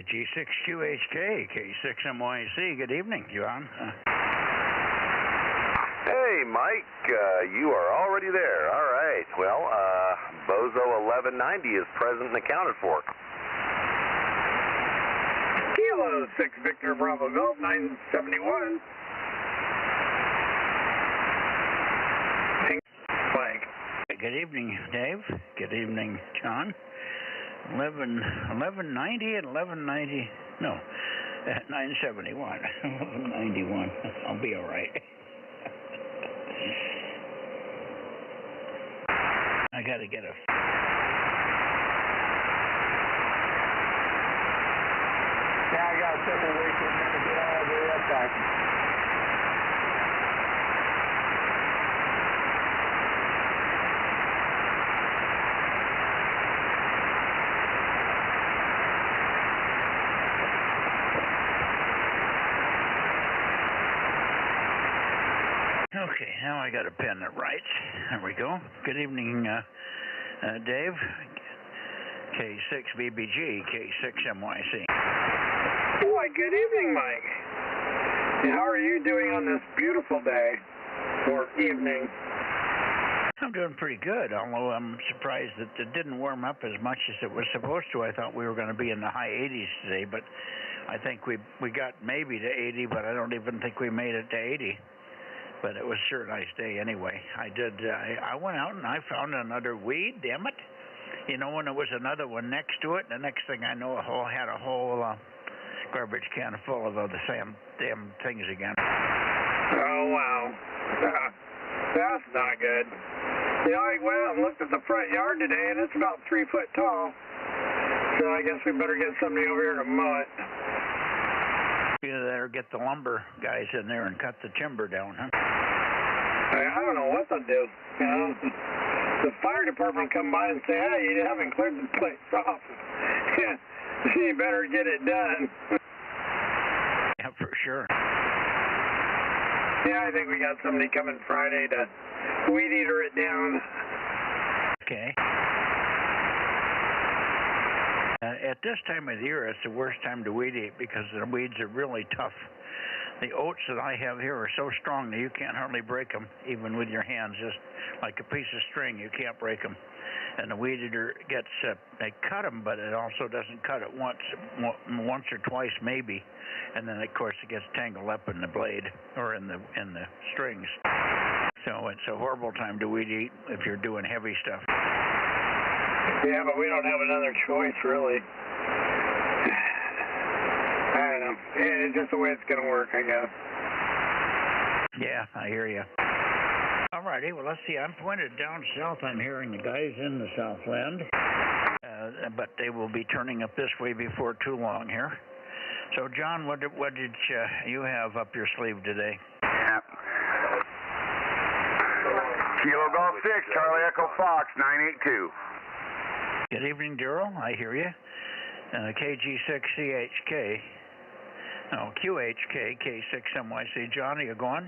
KG6QHK, K6MYC. Good evening, John. Hey, Mike, you are already there. All right. Well, Bozo 1190 is present and accounted for. Kilo 6 Victor Bravo Golf 971. Mike. Good evening, Dave. Good evening, John. 1190 and 1190. No, 971. 1191. I'll be all right. I got to get a. Yeah, I got several weeks to get all the way up back. Okay, now I got a pen that writes. There we go. Good evening, Dave. K6BBG, K6MYC. Why, good evening, Mike. How are you doing on this beautiful day or evening? I'm doing pretty good, although I'm surprised that it didn't warm up as much as it was supposed to. I thought we were going to be in the high 80s today, but I think we got maybe to 80, but I don't even think we made it to 80. But it was sure a nice day anyway. I went out and I found another weed, damn it. You know, when there was another one next to it, the next thing I know, had a whole garbage can full of the same damn things again. Oh, wow. That's not good. You know, I went out and looked at the front yard today, and it's about 3 foot tall. So I guess we better get somebody over here to mow it. Either that or get the lumber guys in there and cut the timber down, huh? I don't know what they'll do. You know, the fire department come by and say, hey, you haven't cleared the place off. You better get it done. Yeah, for sure. Yeah, I think we got somebody coming Friday to weed eater it down. Okay. At this time of the year, it's the worst time to weed eat because the weeds are really tough. The oats that I have here are so strong that you can't hardly break them, even with your hands, just like a piece of string. You can't break them. And the weed eater gets, they cut them, but it also doesn't cut it once or twice maybe. And then, of course, it gets tangled up in the blade or in the strings. So it's a horrible time to weed eat if you're doing heavy stuff. Yeah, but we don't have another choice, really. I don't know. It's just the way it's going to work, I guess. Yeah, I hear you. All righty, well, let's see. I'm pointed down south. I'm hearing the guys in the Southland, but they will be turning up this way before too long here. So, John, what did you have up your sleeve today? Yeah. Kilo Golf 6, Charlie Echo Fox, 982. Good evening, Daryl. I hear you. KG6CHK. No, QHK, K6MYC. John, are you going?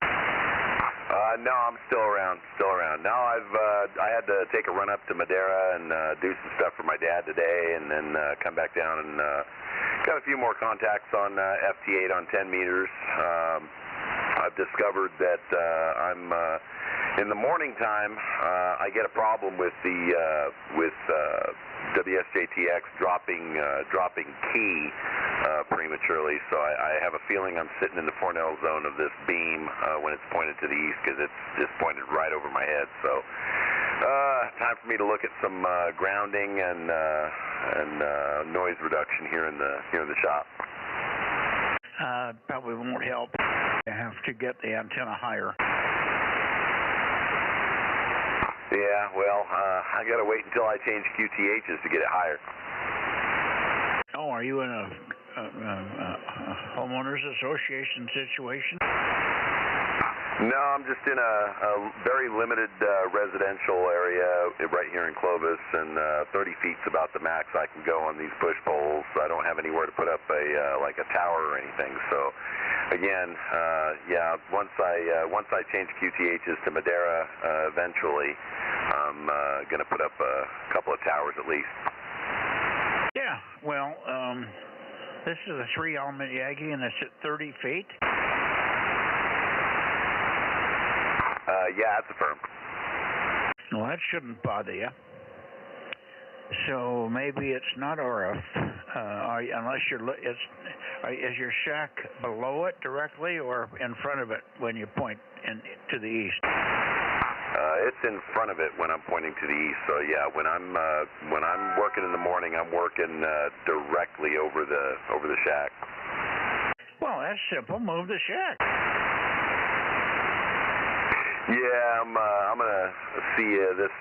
No, I'm still around. No, I had to take a run up to Madeira and do some stuff for my dad today, and then come back down and got a few more contacts on FT8 on 10 meters. I've discovered that I'm in the morning time. I get a problem with the WSJTX dropping key prematurely, so I have a feeling I'm sitting in the Fornell zone of this beam when it's pointed to the east, because it's just pointed right over my head. So time for me to look at some grounding and noise reduction here in the shop. Probably won't help. You have to get the antenna higher. Yeah, well, I got to wait until I change QTHs to get it higher. Oh, are you in a homeowners association situation? No, I'm just in a very limited residential area right here in Clovis, and 30 feet's about the max I can go on these push poles. I don't have anywhere to put up like a tower or anything. So, again, yeah, once I change QTHs to Madeira eventually, I'm going to put up a couple of towers at least. Yeah, well, This is a 3-element Yagi, and it's at 30 feet? Yeah, it's affirmed. Well, that shouldn't bother you. So maybe it's not RF, unless is your shack below it directly or in front of it when you point to the east? It's in front of it when I'm pointing to the east. So yeah, when I'm working in the morning, I'm working directly over the shack. Well, that's simple. Move the shack. Yeah, I'm gonna see this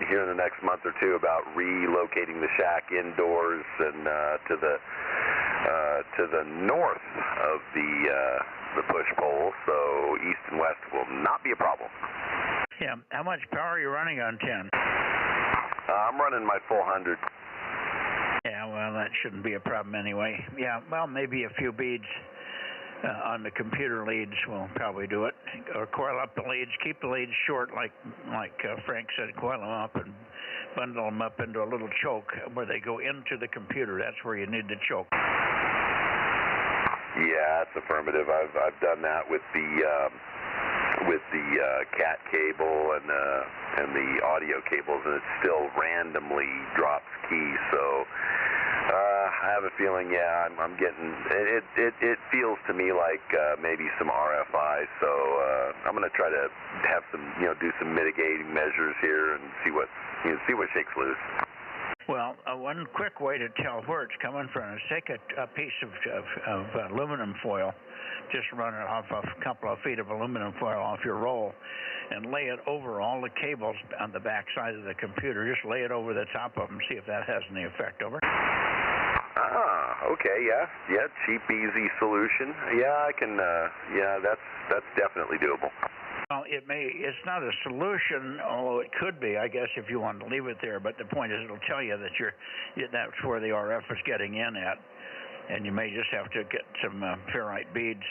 here in the next month or two about relocating the shack indoors and to the north of the push pole, so east and west will not be a problem. Yeah. How much power are you running on 10? I'm running my full 100. Yeah, well, that shouldn't be a problem anyway. Yeah, well, maybe a few beads on the computer leads will probably do it. Or coil up the leads, keep the leads short, like Frank said, coil them up and bundle them up into a little choke where they go into the computer. That's where you need the choke. Yeah, that's affirmative. I've done that with the cat cable and the audio cables, and it still randomly drops keys. So I have a feeling, yeah, I'm getting it feels to me like maybe some RFI. So I'm going to try to have some, do some mitigating measures here and see what shakes loose. Well, one quick way to tell where it's coming from is take a piece of aluminum foil, just run it off a couple of feet of aluminum foil off your roll, and lay it over all the cables on the back side of the computer. Just lay it over the top of them, see if that has any effect. Over. Ah, okay, yeah, cheap, easy solution. Yeah, I can. Yeah, that's definitely doable. Well, it's not a solution, although it could be, I guess, if you want to leave it there. But the point is, it'll tell you that that's where the RF is getting in at, and you may just have to get some ferrite beads.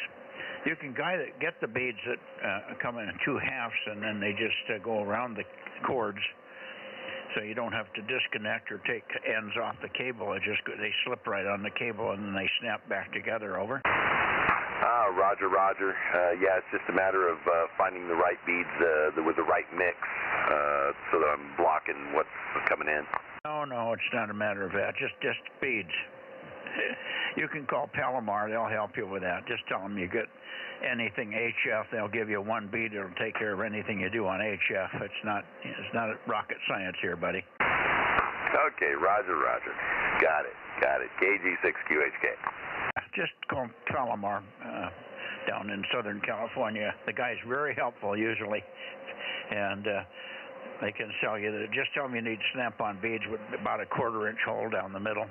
You can get the beads that come in 2 halves, and then they just go around the cords, so you don't have to disconnect or take ends off the cable. They slip right on the cable, and then they snap back together. Over. Roger. Yeah, it's just a matter of finding the right beads with the right mix so that I'm blocking what's coming in. No, it's not a matter of that. Just beads. You can call Palomar. They'll help you with that. Just tell them you get anything HF. They'll give you one bead. It'll take care of anything you do on HF. It's not rocket science here, buddy. Okay, Roger. Got it. KG6QHK. Just call Palomar down in Southern California. The guy's very helpful usually, and they can sell you that. Just tell them you need snap-on beads with about a 1/4 inch hole down the middle,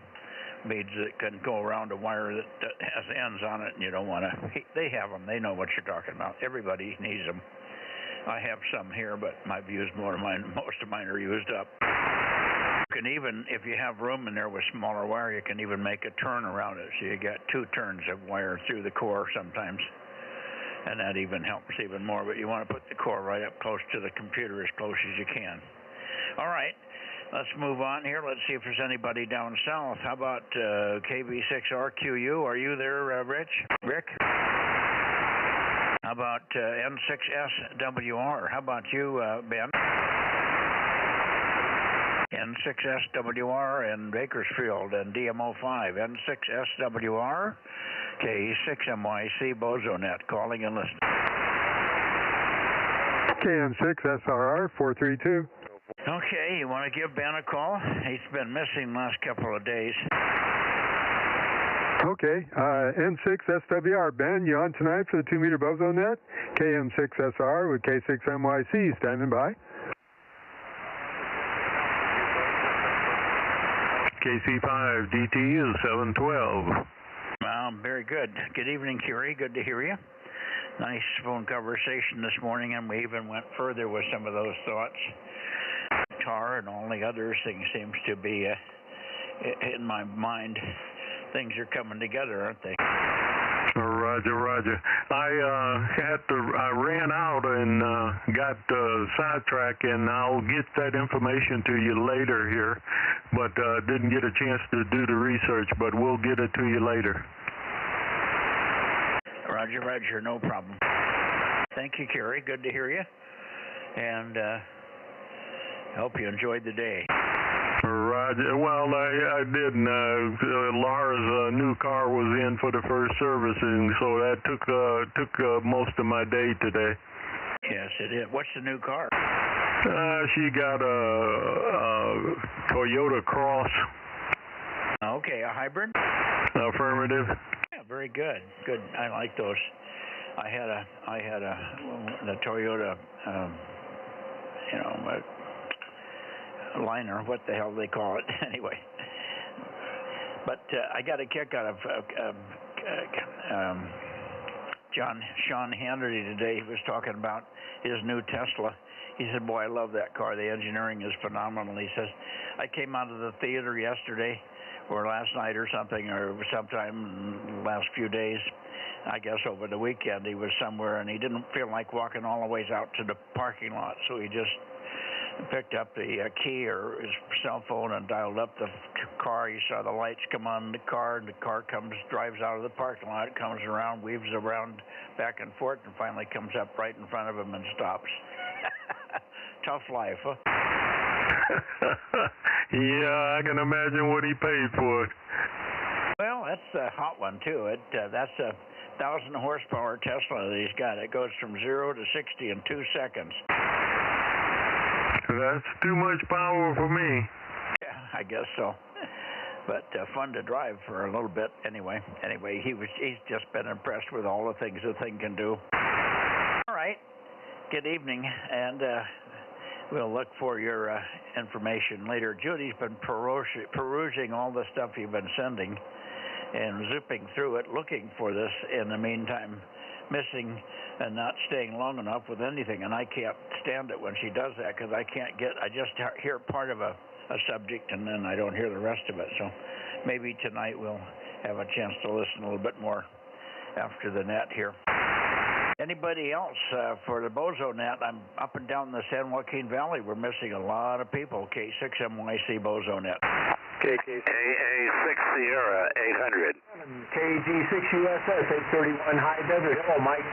beads that can go around a wire that has ends on it, and you don't want to. They have them. They know what you're talking about. Everybody needs them. I have some here, but I've used more of mine. Most of mine are used up. You can even, if you have room in there with smaller wire, you can even make a turn around it. So you get 2 turns of wire through the core sometimes, and that even helps even more. But you want to put the core right up close to the computer, as close as you can. All right, let's move on here. Let's see if there's anybody down south. How about KB6RQU? Are you there, Rick? How about N6SWR? How about you, Ben? N6SWR in Bakersfield and DMO5. N6SWR, K6MYC, Bozo Net, calling and listening. KM6SRR 432. Okay, you want to give Ben a call? He's been missing the last couple of days. Okay, N6SWR. Ben, you on tonight for the 2-meter Bozo Net? KM6SR with K6MYC standing by. KC5 DT is 712. Very good. Good evening, Curie. Good to hear you. Nice phone conversation this morning, and we even went further with some of those thoughts. Tar and all the other things seems to be in my mind. Things are coming together, aren't they? Roger, Roger. I ran out and got sidetracked, and I'll get that information to you later here, but didn't get a chance to do the research, but we'll get it to you later. Roger, Roger, no problem. Thank you, Kerry. Good to hear you, and hope you enjoyed the day. Roger. Well, I didn't. Laura's new car was in for the first servicing, so that took most of my day today. Yes, it is. What's the new car? She got a Toyota Cross. Okay, a hybrid? Affirmative. Yeah, very good. Good. I like those. I had the Toyota, liner, what the hell they call it, anyway. But I got a kick out of Sean Hannity today. He was talking about his new Tesla. He said, boy, I love that car. The engineering is phenomenal. He says, I came out of the theater yesterday, or last night or something, or sometime in the last few days, I guess over the weekend. He was somewhere, and he didn't feel like walking all the ways out to the parking lot, so he just picked up the key or his cell phone and dialed up the car. He saw the lights come on in the car, and the car drives out of the parking lot, comes around, weaves around back and forth, and finally comes up right in front of him and stops. Tough life, huh? Yeah, I can imagine what he paid for it. Well, that's a hot one, too. That's a 1,000 horsepower Tesla that he's got. It goes from 0 to 60 in 2 seconds. That's too much power for me. Yeah, I guess so. But fun to drive for a little bit anyway. Anyway, he's just been impressed with all the things the thing can do. All right. Good evening, and we'll look for your information later. Judy's been perusing all the stuff you've been sending and zipping through it, looking for this in the meantime, missing and not staying long enough with anything, and I can't stand it when she does that, because I just hear part of a subject and then I don't hear the rest of it. So maybe tonight we'll have a chance to listen a little bit more after the net here. Anybody else for the Bozo Net? I'm up and down the San Joaquin Valley. We're missing a lot of people. K6MYC Bozo Net. AA6 Sierra 800. KG6 USS 831 High Desert. Hello, Mike.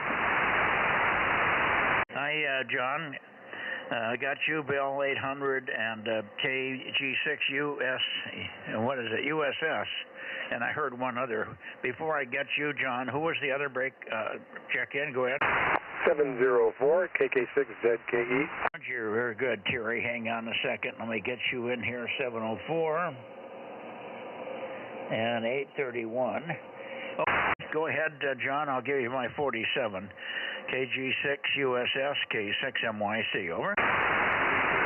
Hi, John. I got you, Bill 800, and KG6 US. What is it? USS. And I heard one other. Before I get you, John, who was the other break? Check in. Go ahead. 704 KK6ZKE. You're very good, Terry. Hang on a second. Let me get you in here. 704 and 831. Oh, go ahead, John. I'll give you my 47. KG6 USS K6MYC. Over.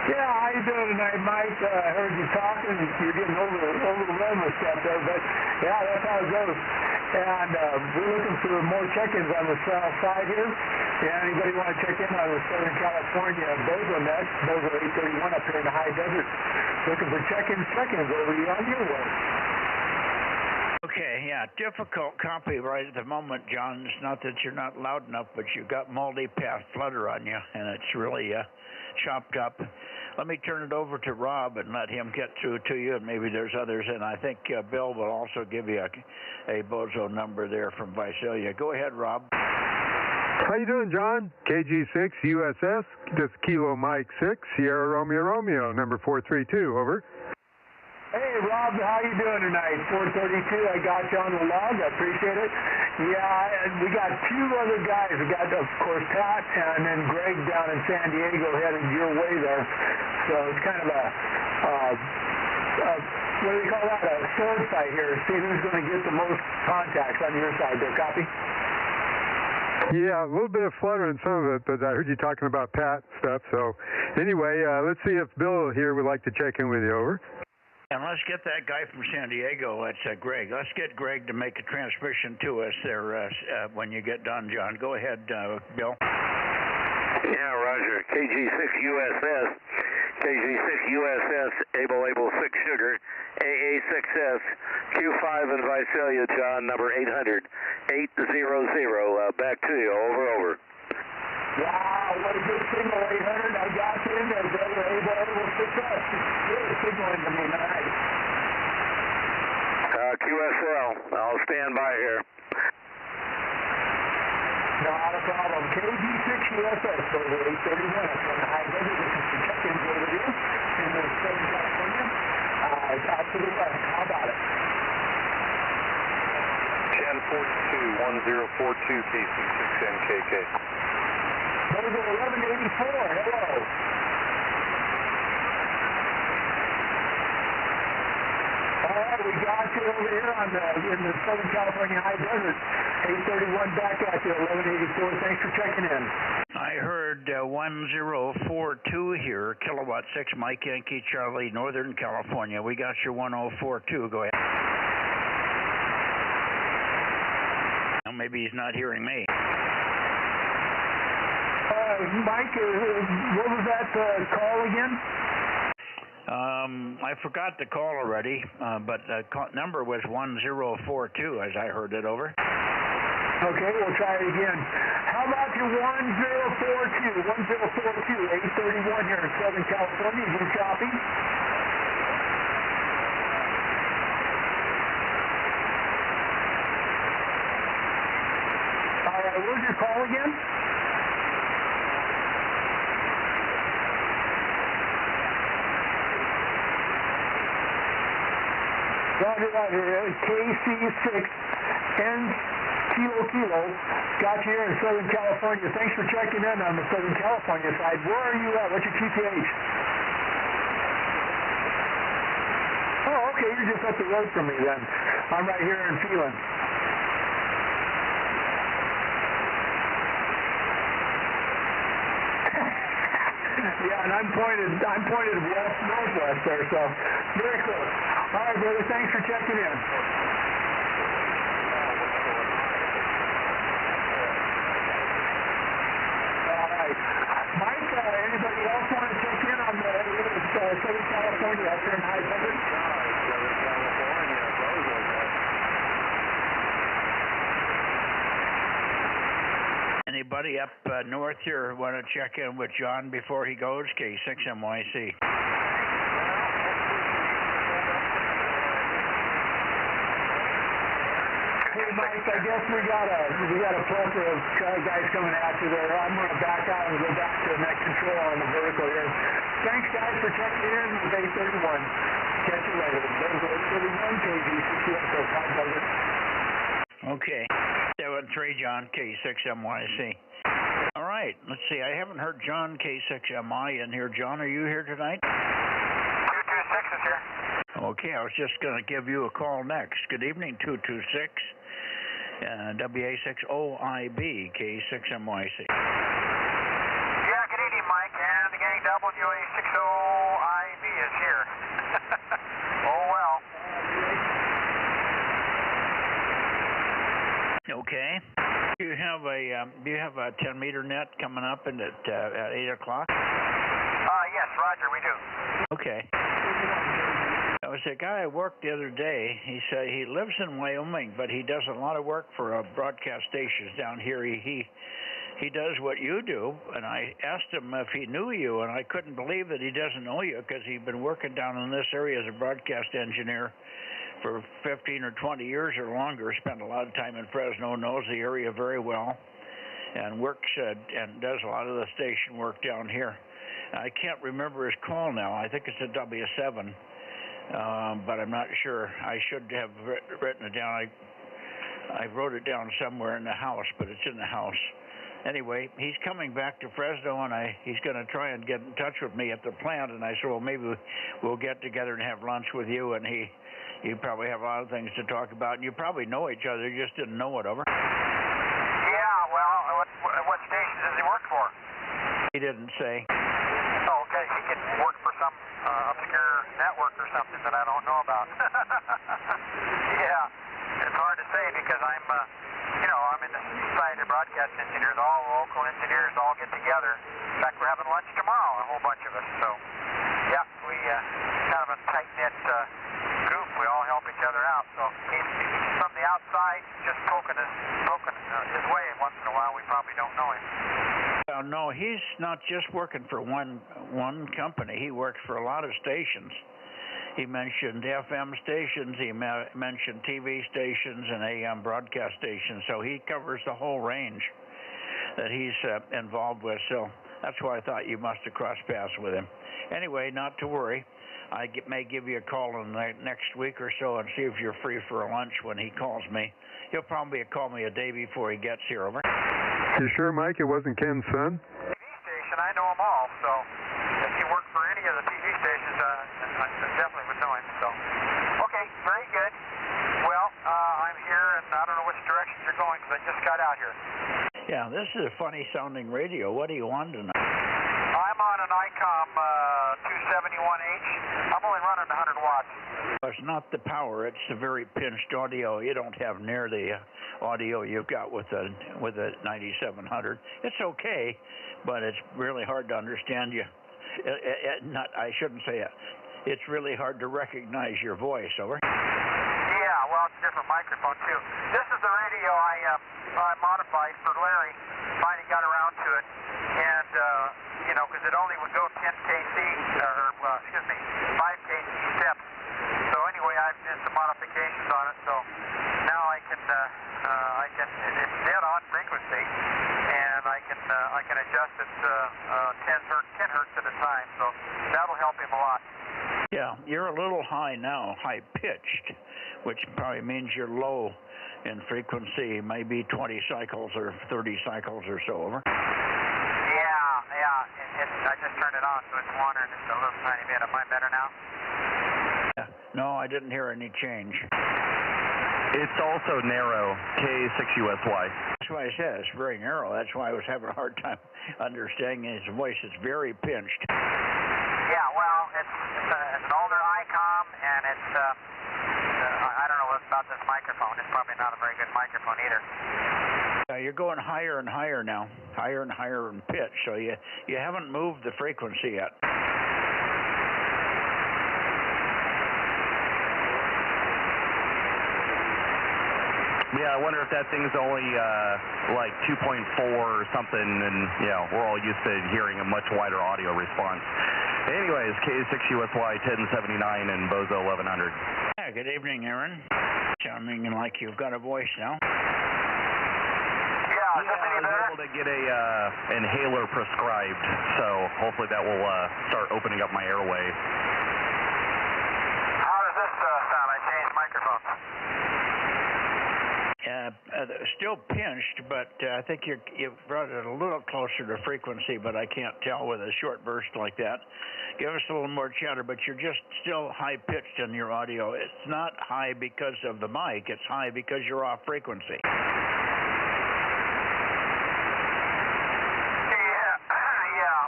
Yeah, how you doing tonight, Mike? I heard you talking. You're getting overrun with stuff there, but yeah, that's how it goes. And we're looking for more check-ins on the south side here. Yeah, anybody want to check in on the Southern California Bozo Net, Bozo 831 up here in the high desert? Looking for check-ins over you on your way. Okay, yeah, difficult copy right at the moment, John. It's not that you're not loud enough, but you've got multi-path flutter on you, and it's really chopped up. Let me turn it over to Rob and let him get through to you, and maybe there's others, and I think Bill will also give you a Bozo number there from Visalia. Go ahead, Rob. How you doing, John? KG6 USS, this Kilo Mike 6, Sierra Romeo Romeo, number 432, over. Hey, Rob, how you doing tonight? 432, I got you on the log. I appreciate it. Yeah, we got two other guys. We got, of course, Pat and then Greg down in San Diego headed your way there. So it's kind of a what do you call that? A sword fight here. See who's going to get the most contacts on your side there. Copy? Yeah, a little bit of flutter in some of it, but I heard you talking about Pat stuff. So anyway, let's see if Bill here would like to check in with you. Over. And let's get that guy from San Diego. That's Greg. Let's get Greg to make a transmission to us there when you get done, John. Go ahead, Bill. Yeah, Roger. KG6 USS. KG6 USS, Able 6 Sugar, AA6S, Q5 in Visalia, John, number 800, 800, back to you, over. Wow, what a good signal, 800. I got you in there, brother. Able success. Really signaling to me tonight. QSL, I'll stand by here. Not a problem. KG6USS, over 831. That's on the high desert. This is the check-in over here in Southern California. Out to the west. How about it? 1042, 1042, KC6NKK. Bozo 1184, hello. All right, we got you over here in the Southern California high desert. 831 back at you, 1184. Thanks for checking in. I heard 1042 here, kilowatt 6, Mike Yankee Charlie, Northern California. We got your 1042. Go ahead. Well, maybe he's not hearing me. Mike, what was that call again? I forgot the call already, but the number was 1042 as I heard it, over. Okay, we'll try it again. How about your 1042, 831 here in Southern California? You copy? All right, what was your call again? Roger, KC6N Kilo, got you here in Southern California. Thanks for checking in on the Southern California side. Where are you at? What's your QTH? Oh, okay, you're just up the road from me then. I'm right here in Phelan. Yeah, and I'm pointed west northwest there, so very close. All right, brother, thanks for checking in. All right. Mike, anybody else want to check in on the Southern California up there in high desert? Southern California, Bozo Net. Anybody up north here want to check in with John before he goes? K6MYC. Hey, Mike, I guess we got a plethora of guys coming at you there. I'm going to back out and go back to net control on the vertical here. Thanks, guys, for checking in with 831. Catch you later. There's 831 KG6USS. Okay. 73 John K6MYC. All right. Let's see. I haven't heard John K6MI in here. John, are you here tonight? 226 is here. Okay. I was just going to give you a call next. Good evening, 226. WA6OIB K6MYC. Yeah, good evening, Mike. And again, WA6OIB is here. Oh, well. Okay. Do you have a 10-meter net coming up at 8 o'clock? Yes, Roger, we do. Okay. There was a guy I worked the other day. He said he lives in Wyoming, but he does a lot of work for broadcast stations down here. He does what you do, and I asked him if he knew you, and I couldn't believe that he doesn't know you because he's been working down in this area as a broadcast engineer for 15 or 20 years or longer. Spent a lot of time in Fresno, knows the area very well, and works and does a lot of the station work down here. I can't remember his call now. I think it's a W7. But I'm not sure. I should have written it down. I wrote it down somewhere in the house, but it's in the house. Anyway, he's coming back to Fresno, and he's going to try and get in touch with me at the plant. And I said, well, maybe we'll get together and have lunch with you. And you probably have a lot of things to talk about. And you probably know each other. You just didn't know it, over. Yeah, well, what station does he work for? He didn't say. Oh, okay. He could work for some obscure network or something that I don't know about. Yeah, it's hard to say because I'm in the Society of Broadcast Engineers. All local engineers all get together. In fact, we're having lunch tomorrow, a whole bunch of us. So, yeah, we kind of a tight-knit group. We all help each each other out. So he's from the outside, just poking his way once in a while. We probably don't know him. No, he's not just working for one company. He works for a lot of stations. He mentioned FM stations, he mentioned TV stations and AM broadcast stations, so he covers the whole range that he's involved with. So that's why I thought you must have crossed paths with him. Anyway, not to worry. I may give you a call in the next week or so and see if you're free for a lunch when he calls me. He'll probably call me a day before he gets here, over. You sure, Mike, it wasn't Ken's son? TV station, I know them all, so if you work for any of the TV stations, I definitely would know him. So, okay, very good. Well, I'm here, and I don't know which direction you're going because I just got out here. Yeah, this is a funny-sounding radio. What do you want to know? I'm on an ICOM 271H. I'm only running 100 watts. It's not the power. It's the very pinched audio. You don't have near the audio you've got with the 9700. It's okay, but it's really hard to understand you. I shouldn't say it. It's really hard to recognize your voice, over. Yeah, well, it's a different microphone, too. This is the radio I modified for Larry. Finally got around to it. And, because it only would go 10 kc, 5 kc steps. So anyway, I've did some modifications on it. So now it's dead on frequency, and I can adjust it 10 hertz at a time. So that'll help him a lot. Yeah, you're a little high now, high-pitched, which probably means you're low in frequency, maybe 20 cycles or 30 cycles or so, over. Yeah, I just turned it on, so it's wandering just a little tiny bit. Am I better now? Yeah. No, I didn't hear any change. It's also narrow, K6USY. That's why I said it's very narrow. That's why I was having a hard time understanding his voice. It's very pinched. Yeah, well, it's an older ICOM, and it's, I don't know what's about this microphone. It's probably not a very good microphone either. You're going higher and higher now, higher and higher in pitch, so you haven't moved the frequency yet. Yeah, I wonder if that thing's only like 2.4 or something, and we're all used to hearing a much wider audio response. Anyways, K6USY 1079 and Bozo 1100. Yeah, good evening, Aaron. Sounding like you've got a voice now. Yeah, I was able to get a inhaler prescribed, so hopefully that will start opening up my airway. How does this sound? I changed microphones. Still pinched, but I think you've brought it a little closer to frequency, but I can't tell with a short burst like that. Give us a little more chatter, but you're just still high-pitched in your audio. It's not high because of the mic. It's high because you're off frequency. Yeah,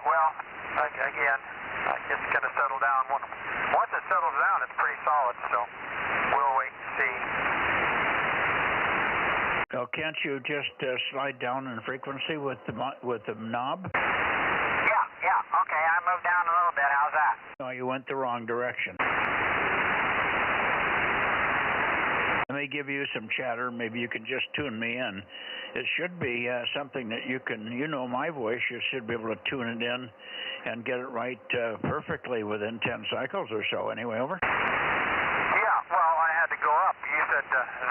well, again, it's going to settle down. Once it settles down, it's pretty solid, so we'll wait and see. So can't you just slide down in frequency with the knob? Yeah, okay, I moved down a little bit. How's that? No, you went the wrong direction. Let me give you some chatter. Maybe you can just tune me in. It should be something that you can, my voice, you should be able to tune it in and get it right perfectly within 10 cycles or so. Anyway, over. Yeah, well, I had to go up. You said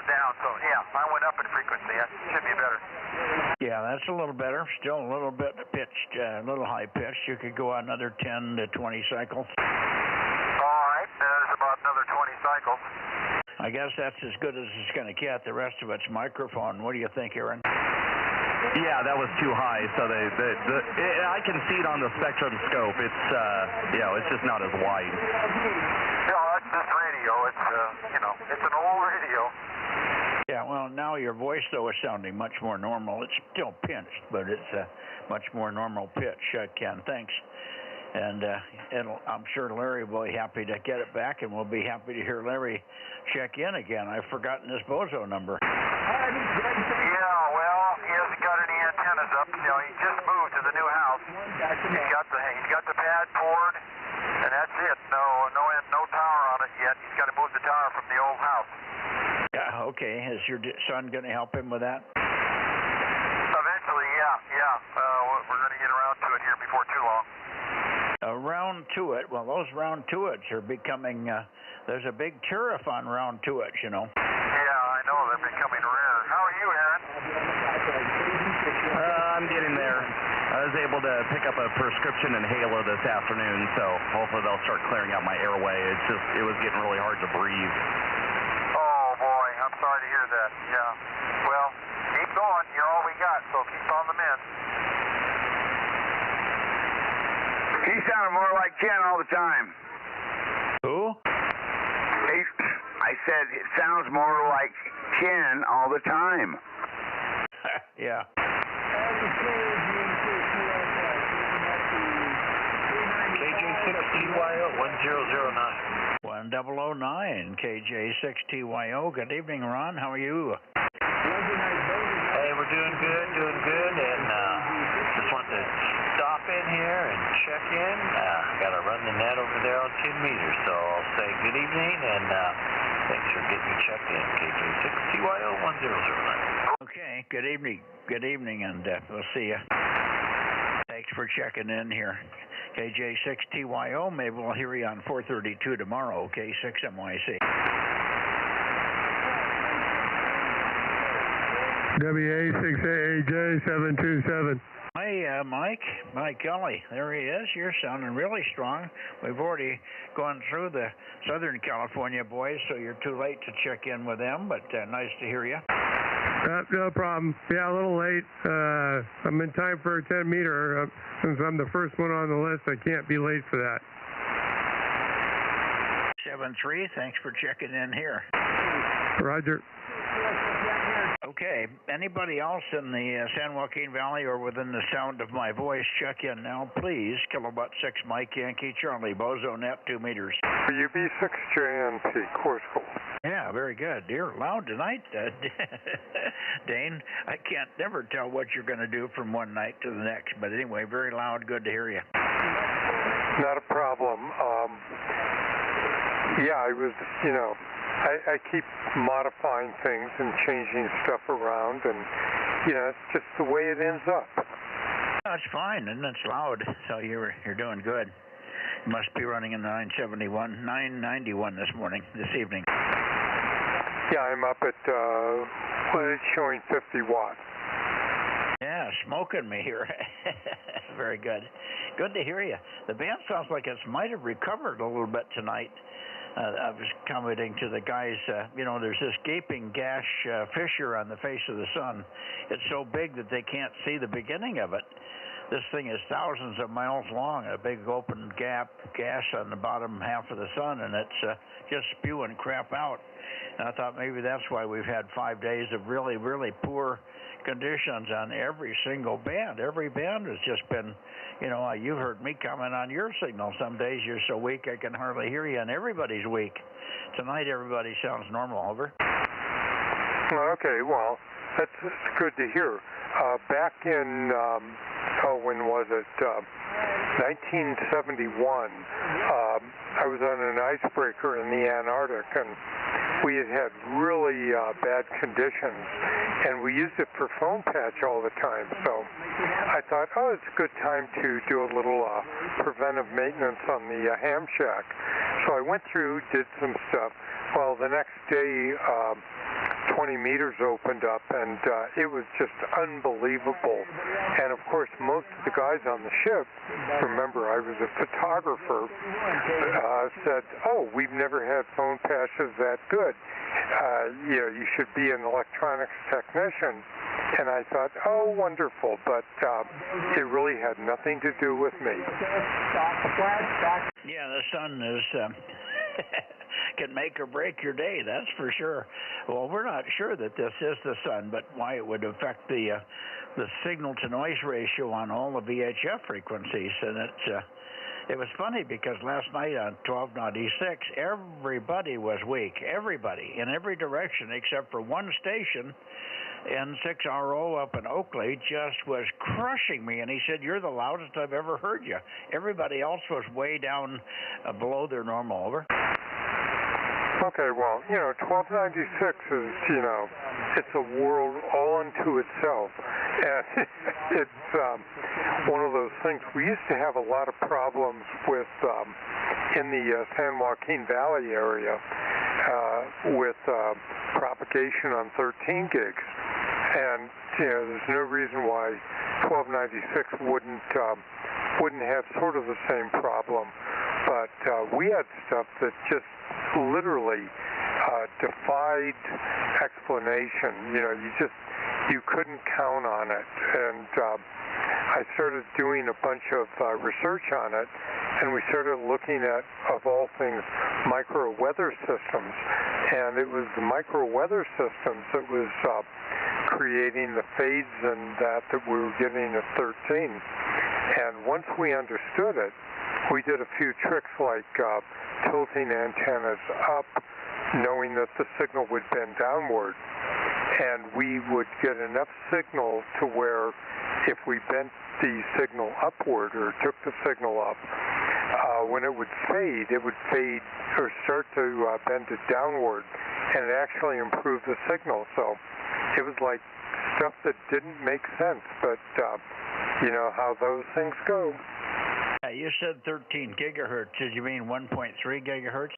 down, so yeah, I went up in frequency. That should be better. Yeah, that's a little better. Still a little bit pitched, a little high pitched. You could go another 10 to 20 cycles. All right, there's about another 20 cycles. I guess that's as good as it's going to get. The rest of it's microphone. What do you think, Aaron? Yeah, that was too high. So I can see it on the spectrum scope. It's it's just not as wide. No, that's this radio. It's it's an old radio. Yeah, well, now your voice though is sounding much more normal. It's still pinched, but it's a much more normal pitch. Ken, thanks. And I'm sure Larry will be happy to get it back, and we'll be happy to hear Larry check in again. I've forgotten his Bozo number. Yeah, well, he hasn't got any antennas up. He just moved to the new house. He's got the pad poured, and that's it. No tower on it yet. He's got to move the tower from the old house. Okay, is your son going to help him with that? Eventually, yeah. We're going to get around to it here before too long. Round to-it. Well, those round to-its are becoming, there's a big tariff on round to-its, you know. Yeah, I know. They're becoming rare. How are you, Aaron? I'm getting there. I was able to pick up a prescription inhaler this afternoon, so hopefully they'll start clearing out my airway. It was getting really hard to breathe. Oh, boy. I'm sorry to hear that. Yeah. Well, keep going. You're all we got, so keep on the mend. He sounded more like Ken all the time. Who? I said it sounds more like Ken all the time. Yeah. KJ6TYO 1009. 1009, KJ6TYO. Good evening, Ron. How are you? Hey, we're doing good, and just want to stop in here and check in. Got to run the net over there on 10 meters, so I'll say good evening, and thanks for getting me checked in. KJ6TYO 1009. Okay, good evening, and we'll see you. Thanks for checking in here. KJ6TYO, maybe we'll hear you on 432 tomorrow, K6MYC. WA6AAJ727. Hi, Mike Kelly. There he is. You're sounding really strong. We've already gone through the Southern California boys, so you're too late to check in with them, but nice to hear you. No problem. Yeah, a little late. I'm in time for a 10-meter. Since I'm the first one on the list, I can't be late for that. 7-3, thanks for checking in here. Roger. Okay, anybody else in the San Joaquin Valley or within the sound of my voice, check in now, please. Kilowatt 6 Mike Yankee Charlie, Bozo Net 2 meters. UB6JNP, course goal. Yeah, very good. You're loud tonight, Dane. I can't never tell what you're going to do from one night to the next, but anyway, very loud. Good to hear you. Not a problem. Yeah, I was, I keep modifying things and changing stuff around, and, it's just the way it ends up. That's fine, and it's loud, so you're doing good. You must be running in the 991 this evening. Yeah, I'm up at, it's showing 50 watts. Yeah, smoking me here. Very good. Good to hear you. The band sounds like it might have recovered a little bit tonight. I was commenting to the guys, there's this gaping gash fissure on the face of the sun. It's so big that they can't see the beginning of it. This thing is thousands of miles long, a big open gash on the bottom half of the sun, and it's just spewing crap out. And I thought maybe that's why we've had 5 days of really, really poor conditions on every single band. Every band has just been, you've heard me comment on your signal. Some days you're so weak I can hardly hear you, and everybody's weak. Tonight everybody sounds normal. Over. Okay, well, that's good to hear. Back in, when was it? 1971, I was on an icebreaker in the Antarctic, and we had really bad conditions, and we used it for phone patch all the time. So I thought, it's a good time to do a little preventive maintenance on the ham shack. So I went through, did some stuff. Well, the next day, 20 meters opened up, and it was just unbelievable. And of course, most of the guys on the ship, remember I was a photographer, said, we've never had phone patches that good. You should be an electronics technician. And I thought, wonderful, but it really had nothing to do with me. Yeah, the sun is can make or break your day, that's for sure. Well, we're not sure that this is the sun, but why it would affect the signal-to-noise ratio on all the VHF frequencies. And it was funny because last night on 1296, everybody was weak. Everybody, in every direction except for one station, N6RO up in Oakley, just was crushing me. And he said, you're the loudest I've ever heard you. Everybody else was way down below their normal. Over. Okay, well, 1296 is, it's a world all unto itself. And it's one of those things. We used to have a lot of problems with, in the San Joaquin Valley area, with propagation on 13 gigs. And, there's no reason why 1296 wouldn't have sort of the same problem. But we had stuff that just literally defied explanation. You couldn't count on it. And I started doing a bunch of research on it, and we started looking at, of all things, micro-weather systems. And it was the micro-weather systems that was creating the fades and that we were getting at 13. And once we understood it, we did a few tricks like tilting antennas up, knowing that the signal would bend downward. And we would get enough signal to where if we bent the signal upward or took the signal up, when it would fade or start to bend it downward, and it actually improved the signal. So it was like stuff that didn't make sense, but you know how those things go. You said 13 gigahertz. Did you mean 1.3 gigahertz?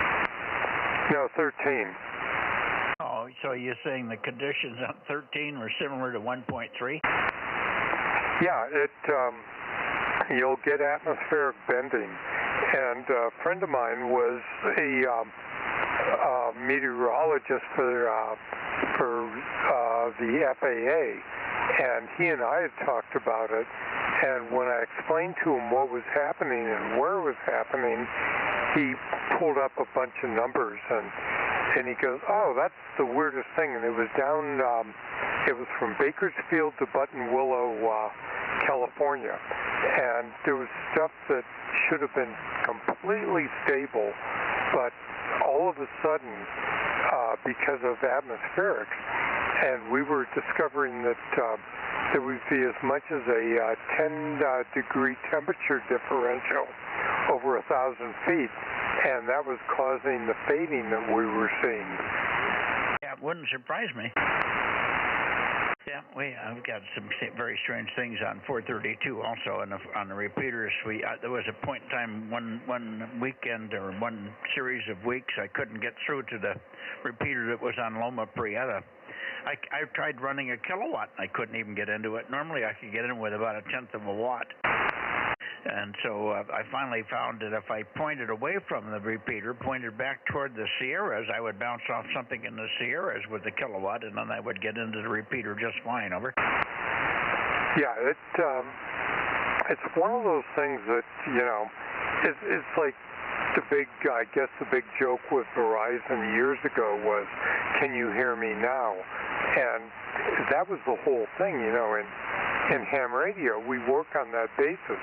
No, 13. Oh, so you're saying the conditions on 13 were similar to 1.3? Yeah, you'll get atmospheric bending. And a friend of mine was a meteorologist for the FAA, and he and I had talked about it. And when I explained to him what was happening and where it was happening, he pulled up a bunch of numbers, and he goes, "Oh, that's the weirdest thing." And it was down, it was from Bakersfield to Buttonwillow, California. And there was stuff that should have been completely stable, but all of a sudden, because of atmospherics, and we were discovering that there would be as much as a 10-degree temperature differential over 1,000 feet, and that was causing the fading that we were seeing. Yeah, it wouldn't surprise me. Yeah, I've got some very strange things on 432 also, and on the repeaters. There was a point in time, one weekend or one series of weeks, I couldn't get through to the repeater that was on Loma Prieta. I tried running a kilowatt. I couldn't even get into it. Normally I could get in with about 1/10 of a watt. And so I finally found that if I pointed away from the repeater, pointed back toward the Sierras, I would bounce off something in the Sierras with the kilowatt, and then I would get into the repeater just fine. Over. Yeah, it's one of those things that, it's like I guess the big joke with Verizon years ago was, "Can you hear me now?" And that was the whole thing, in ham radio, we work on that basis.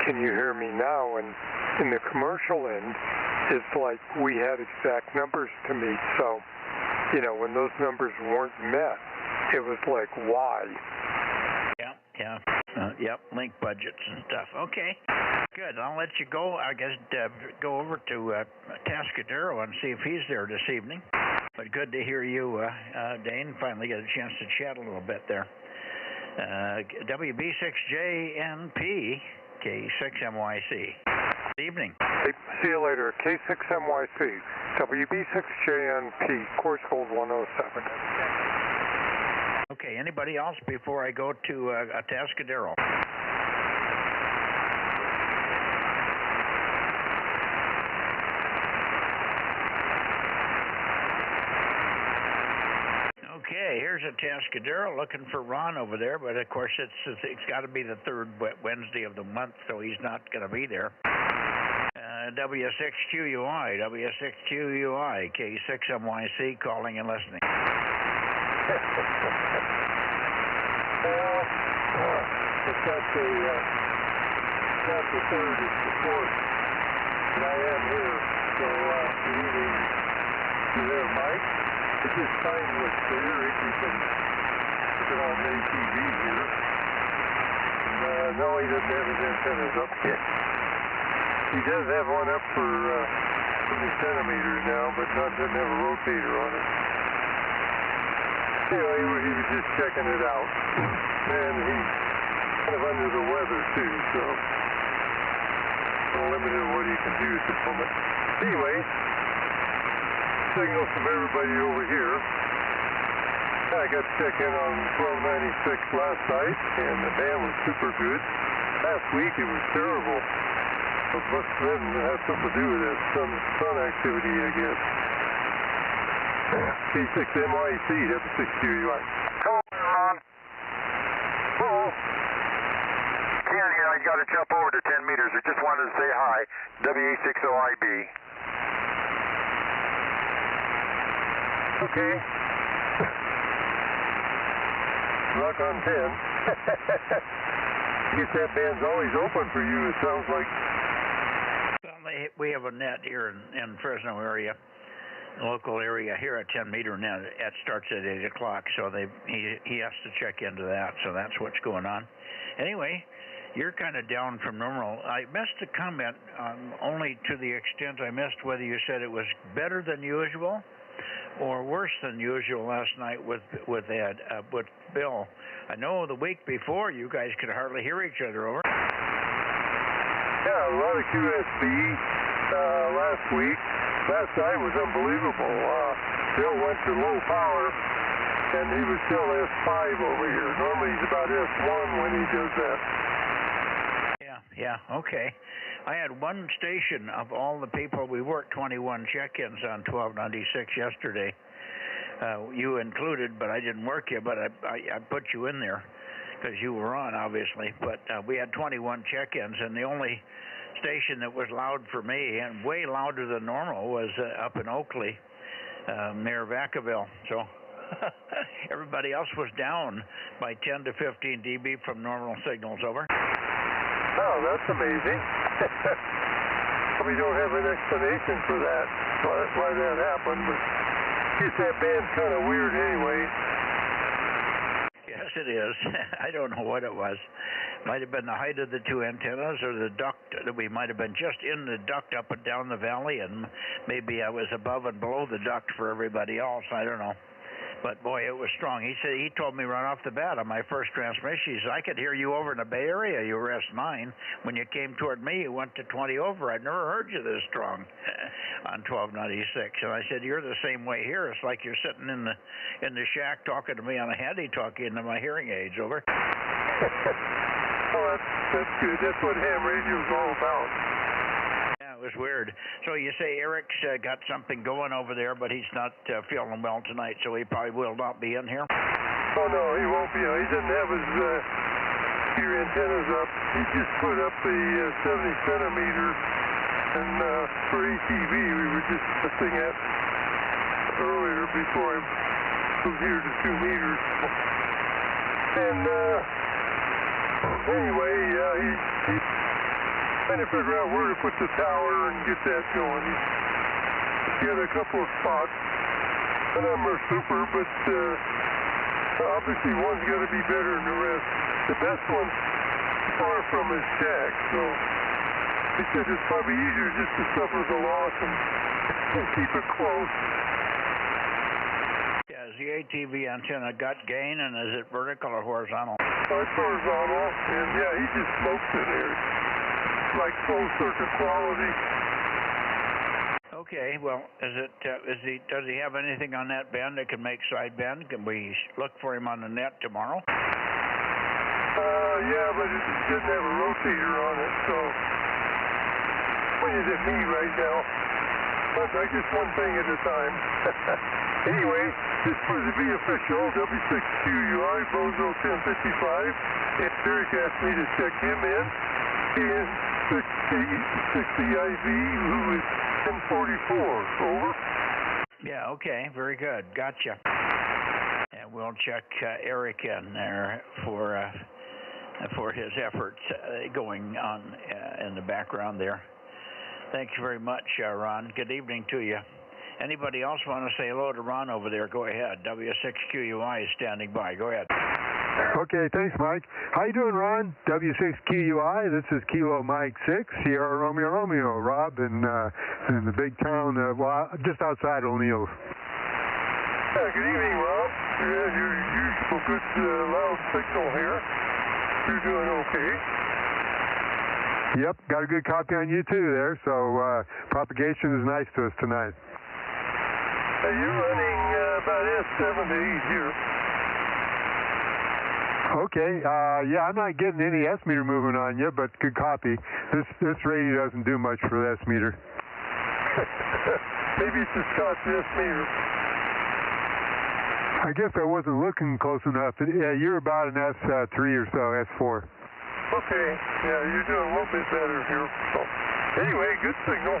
Can you hear me now? And in the commercial end, it's like we had exact numbers to meet. So, when those numbers weren't met, it was like, why? Yep, link budgets and stuff. Okay, good. I'll let you go. I guess go over to Tascadero and see if he's there this evening. But good to hear you, Dane. Finally got a chance to chat a little bit there. WB6JNP, K6MYC. Good evening. Hey, see you later. K6MYC, WB6JNP, course hold 107. Okay, anybody else before I go to Atascadero? Okay, here's Atascadero looking for Ron over there, but of course it's got to be the third Wednesday of the month, so he's not going to be there. W6QUI, K6MYC, calling and listening. It's not the third, it's the fourth. And I am here, so good evening. You there, Mike? It's just fine with Eric. You can look at all day TV here. And, no, he doesn't have his antennas up yet. He does have one up for centimeters now, but doesn't have a rotator on it. You know, he was just checking it out. And he's kind of under the weather, too, so limited what he can do at the moment. Anyway, signals from everybody over here. I got to check in on 1296 last night, and the band was super good. Last week it was terrible. It must have something to do with that sun activity, I guess. K6MYC, W6QUI. Hello, Ron. Hello. Ken here, I got to jump over to 10 meters. I just wanted to say hi. WA60IB. Okay. Rock on 10. I guess that band's always open for you, it sounds like. Well, we have a net here in Fresno area, local area here, a 10-meter net. It starts at 8 o'clock, so he has to check into that, so that's what's going on. Anyway, you're kind of down from normal. I missed a comment, only to the extent I missed whether you said it was better than usual or worse than usual last night with Bill. I know the week before you guys could hardly hear each other. Over. Yeah, a lot of QSB last week. Last night was unbelievable. Bill went to low power, and he was still S5 over here. Normally he's about S1 when he does that. Yeah, okay. I had one station of all the people. We worked 21 check-ins on 1296 yesterday. You included, but I didn't work you, but I put you in there because you were on, obviously. But we had 21 check-ins, and the only station that was loud for me, and way louder than normal, was up in Oakley, near Vacaville. So everybody else was down by 10 to 15 dB from normal signals. Over. Oh, that's amazing. We don't have an explanation for that, why that happened, but I guess that band's kind of weird anyway. Yes, it is. I don't know what it was. Might have been the height of the two antennas or the duct. We might have been just in the duct up and down the valley, and maybe I was above and below the duct for everybody else. I don't know. But boy, it was strong. He told me right off the bat on my first transmission, he said, I could hear you over in the Bay Area. You were S9. When you came toward me, you went to 20 over. I'd never heard you this strong on 1296. And I said, you're the same way here. It's like you're sitting in the shack talking to me on a handy-talkie into my hearing aids. Over. Well, that's good. That's what ham radio is all about. It was weird. So you say Eric's got something going over there, but he's not feeling well tonight, so he probably will not be in here? Oh, no, he won't be. He doesn't have his ear antennas up. He just put up the 70 centimeter, and for ATV, we were just testing it earlier before I moved here to 2 meters. And anyway, he's trying to figure out where to put the tower and get that going. He had a couple of spots. None of them are super, but obviously one's got to be better than the rest. The best one's far from his shack, so he said it's probably easier just to suffer the loss and keep it close. Yeah, is the ATV antenna got gain, and is it vertical or horizontal? Oh, it's horizontal, and yeah, he just smokes in there. Like closed circuit quality. Okay, well, does he have anything on that band that can make sideband? Can we look for him on the net tomorrow? Yeah, but it doesn't have a rotator on it, so pointed at me right now. But I guess one thing at a time. Anyway, just for the official, W6QUI, Bozo 1055, and Eric asked me to check him in. And 60IV, who is 1044. Over. Yeah, okay, very good. Gotcha. And we'll check Eric in there for his efforts going on in the background there. Thanks very much, Ron. Good evening to you. Anybody else want to say hello to Ron over there? Go ahead. W6QUI is standing by. Go ahead. Okay, thanks, Mike. How you doing, Ron? W6QUI. This is Kilo Mike 6, Sierra Romeo Romeo. Rob in the big town, just outside O'Neill's. Good evening, Rob. You're good loud signal here. You're doing okay. Yep, got a good copy on you too there, so propagation is nice to us tonight. You're running about S7 to 8 here. Okay, yeah, I'm not getting any S meter movement on you, but good copy. This radio doesn't do much for the S meter. Maybe it's just got the S meter. I guess I wasn't looking close enough. Yeah, you're about an S3 or so, S4. Okay, yeah, you're doing a little bit better here. So, anyway, good signal.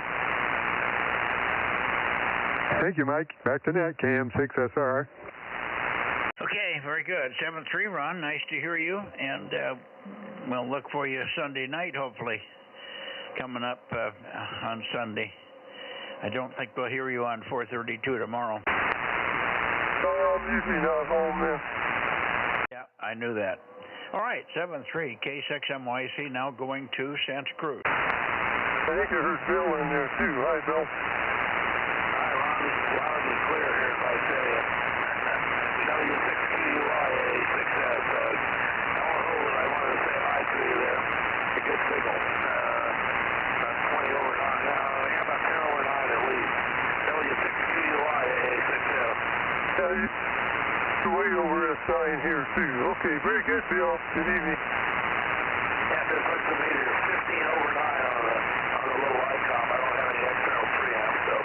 Thank you, Mike. Back to net, KM6SR. Okay, very good. 7-3, Ron. Nice to hear you, and we'll look for you Sunday night, hopefully, coming up on Sunday. I don't think we'll hear you on 432 tomorrow. I'm usually not home then. Yeah, I knew that. All right, 7-3, K6MYC now going to Santa Cruz. I think I heard Bill in there too. Hi, Bill. Hi, Ron. Loud and clear here, if I say it. W6QUIA6S. I wanted to say hi to you there. A good signal. 20 over 9. Yeah, about 10 over 9 at least. W6QUIA6S. You're way over a sign here too. Okay, very good, Bill. Good evening. Yeah, just look to me. There's 15 over 9 on the little icon. I don't have any external preamp, so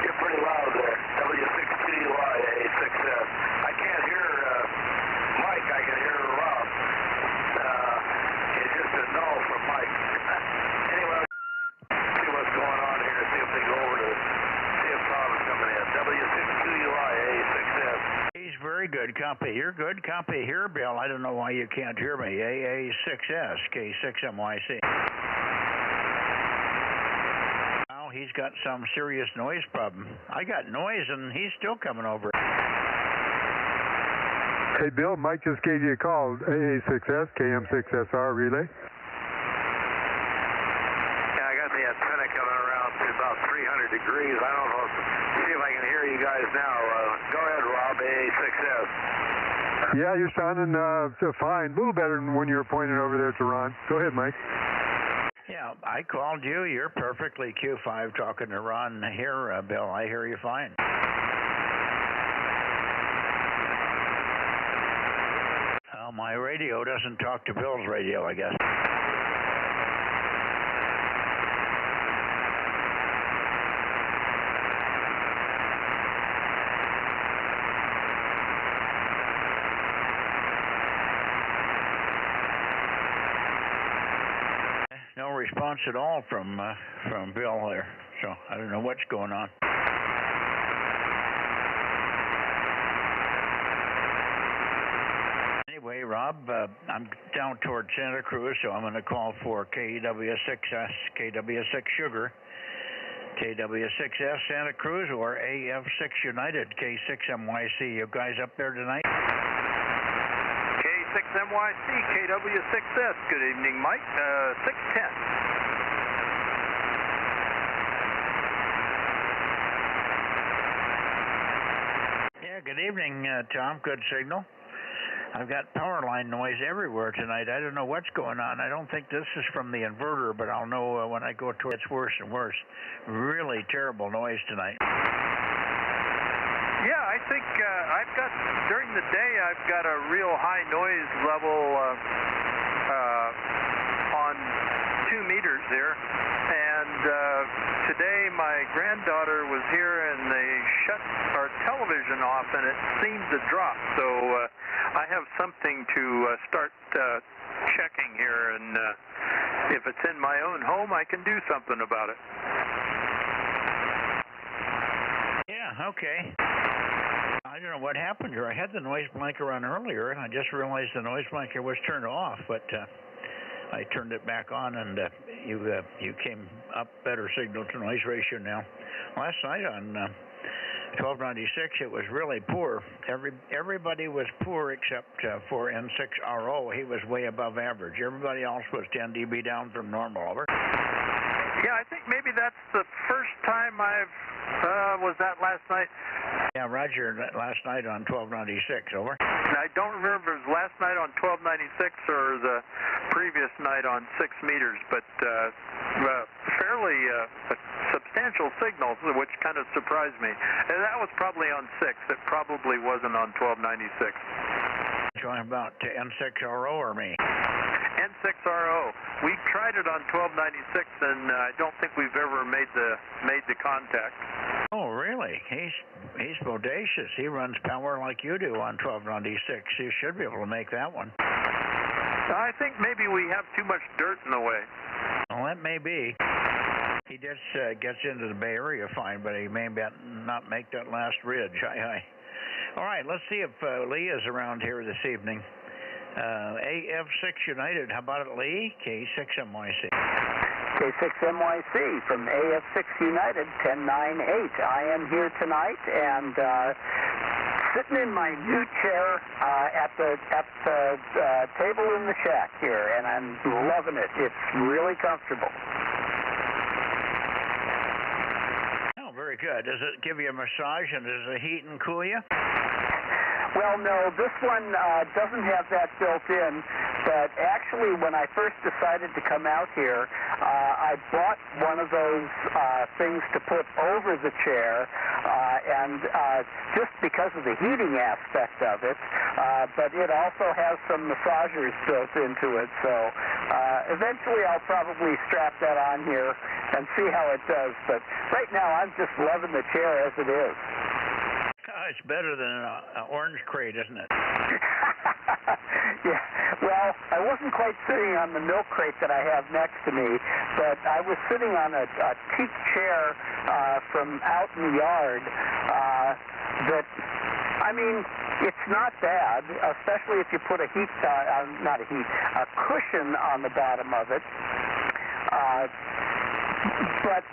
you're pretty loud there. W6QUIA6S. I can't hear Mike. I can hear Rob. It's just a no from Mike. Anyway, see what's going on here. See if they go over to see if Rob is coming in. W6QUIA6S. He's very good. Copy. You're good. Copy here, Bill. I don't know why you can't hear me. AA6S, K6MYC. Now he's got some serious noise problem. I got noise and he's still coming over. Hey, Bill, Mike just gave you a call. AA6S, KM6SR relay. Yeah, I got the antenna coming around to about 300 degrees. I don't know. See if I can hear you guys now. Go ahead, Rob, AA6S. Yeah, you're sounding fine. A little better than when you were pointing over there to Ron. Go ahead, Mike. Yeah, I called you. You're perfectly Q5 talking to Ron here, Bill. I hear you fine. Well, my radio doesn't talk to Bill's radio, I guess. No response at all from Bill there, so I don't know what's going on. Anyway, Rob, I'm down toward Santa Cruz, so I'm going to call for KW6S, KW6 Sugar, KW6S Santa Cruz, or AF6 United, K6MYC. You guys up there tonight? K6MYC, KW6S. Good evening, Mike. 610. Yeah, good evening, Tom. Good signal. I've got power line noise everywhere tonight. I don't know what's going on. I don't think this is from the inverter, but I'll know when I go to it. It's worse and worse. Really terrible noise tonight. Yeah, I think I've got, during the day, I've got a real high noise level on 2 meters there. And today my granddaughter was here and they shut our television off and it seemed to drop. So I have something to start checking here, and if it's in my own home, I can do something about it. Yeah, okay. I don't know what happened here. I had the noise blanker on earlier, and I just realized the noise blanker was turned off, but I turned it back on, and you came up better signal to noise ratio now. Last night on 1296, it was really poor. Everybody was poor except for N6RO. He was way above average. Everybody else was 10 dB down from normal. Over. Yeah, I think maybe that's the first time I've, was that last night? Yeah, Roger, last night on 1296, over. I don't remember if it was last night on 1296 or the previous night on 6 meters, but fairly substantial signals, which kind of surprised me. And that was probably on 6. It probably wasn't on 1296. Talking about N6RO or me? N6RO. We tried it on 1296, and I don't think we've ever made the contact. Oh, really? He's bodacious. He runs power like you do on 1296. You should be able to make that one. I think maybe we have too much dirt in the way. Well, that may be. He just gets into the Bay Area fine, but he may not make that last ridge. All right, let's see if Lee is around here this evening. AF6 United, how about it, Lee? K6MYC. K6MYC from AF6 United, 1098. I am here tonight and sitting in my new chair at the table in the shack here, and I'm loving it. It's really comfortable. Oh, very good. Does it give you a massage and does it heat and cool you? Well, no, this one doesn't have that built in, but actually when I first decided to come out here, I bought one of those things to put over the chair, and just because of the heating aspect of it, but it also has some massagers built into it, so eventually I'll probably strap that on here and see how it does, but right now I'm just loving the chair as it is. It's better than an orange crate, isn't it? Yeah, well, I wasn't quite sitting on the milk crate that I have next to me, but I was sitting on a teak chair from out in the yard that, I mean, it's not bad, especially if you put a cushion on the bottom of it, but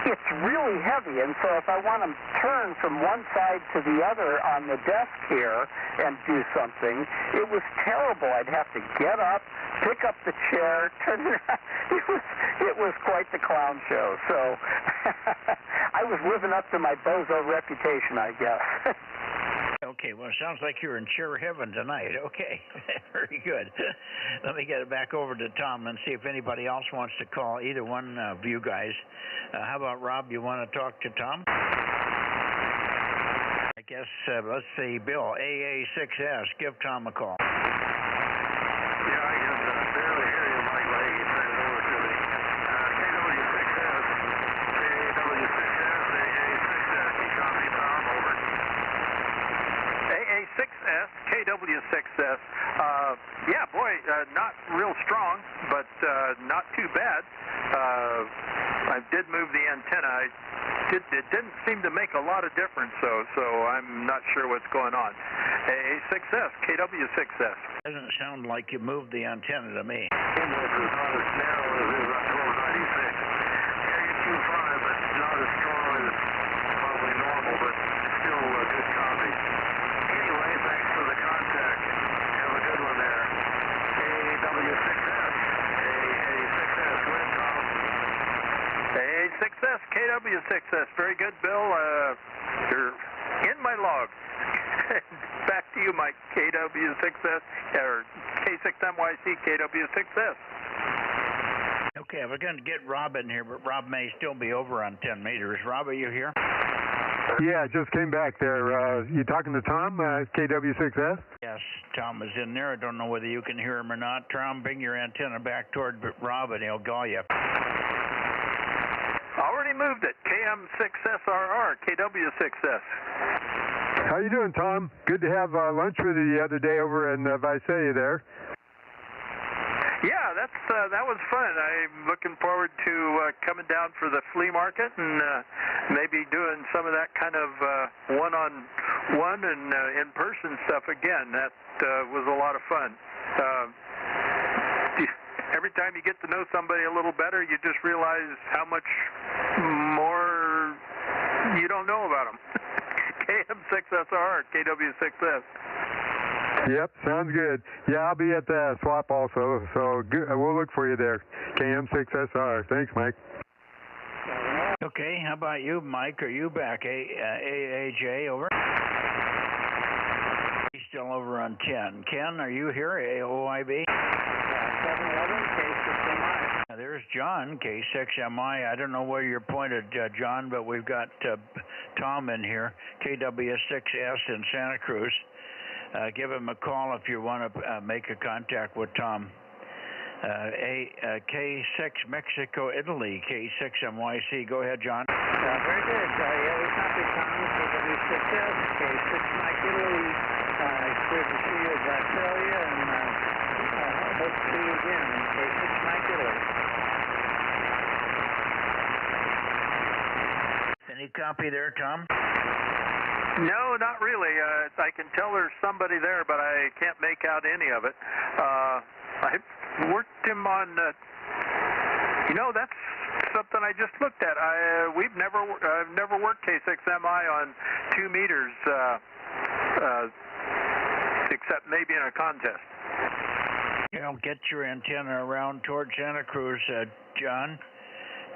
it's really heavy, and so if I want to turn from one side to the other on the desk here and do something, it was terrible. I'd have to get up, pick up the chair, turn it around. It was quite the clown show. So I was living up to my Bozo reputation, I guess. Okay, well, it sounds like you're in chair heaven tonight. Okay, very good. Let me get it back over to Tom and see if anybody else wants to call, either one of you guys. How about Rob? You want to talk to Tom? I guess, let's see, Bill, AA6S, give Tom a call. Yeah, I can barely hear you, Mike. He sent it over to me. KW6S, KW6S, AA6S. You copy, Tom? Over. AA6S, KW6S. Yeah, boy, not real strong, but not too bad. I did move the antenna. It didn't seem to make a lot of difference, so I'm not sure what's going on. AA6S, KW6S. Doesn't sound like you moved the antenna to me. This is not as narrow as it is on 1296. Yeah, you too fine, but not as strong as probably normal, but still a good copy. Anyway, thanks for the contact. Have a good one there. KW6S. AA6S. Go ahead, Tom. AA6S, KW6S. Very good, Bill. You're in my log. Back to you, Mike. KW6S, or K6MYC, KW6S. Okay, we're going to get Rob in here, but Rob may still be over on 10 meters. Rob, are you here? Yeah, just came back there. You talking to Tom, KW6S? Yes, Tom is in there. I don't know whether you can hear him or not. Tom, bring your antenna back toward Rob and he'll call you. Already moved it. KM6SRR, KW6S. How you doing, Tom? Good to have lunch with you the other day over in Visalia there. Yeah, that was fun. I'm looking forward to coming down for the flea market and maybe doing some of that kind of one-on-one and in-person stuff again. That was a lot of fun. Every time you get to know somebody a little better, you just realize how much more you don't know about them. KM6SR, KW6S. Yep, sounds good. Yeah, I'll be at the swap also, so we'll look for you there. KM6SR. Thanks, Mike. Okay, how about you, Mike? Are you back? AAJ, over? He's still over on 10. Ken, are you here? AOIB? 711, K6MI. There's John, K6MI. I don't know where you're pointed, John, but we've got Tom in here, KW6S in Santa Cruz. Give him a call if you want to make a contact with Tom. K6 Mexico, Italy, K6MYC. Go ahead, John. Very good. Yeah, we copy Tom, KW6S, K6 Mike Italy. Good to see you in Australia, and hope to see you again. K6 Mike Italy. Any copy there, Tom? No, not really. I can tell there's somebody there, but I can't make out any of it. I worked him on, that's something I just looked at. I've never worked K6MI on 2 meters, except maybe in a contest. Get your antenna around toward Santa Cruz, John.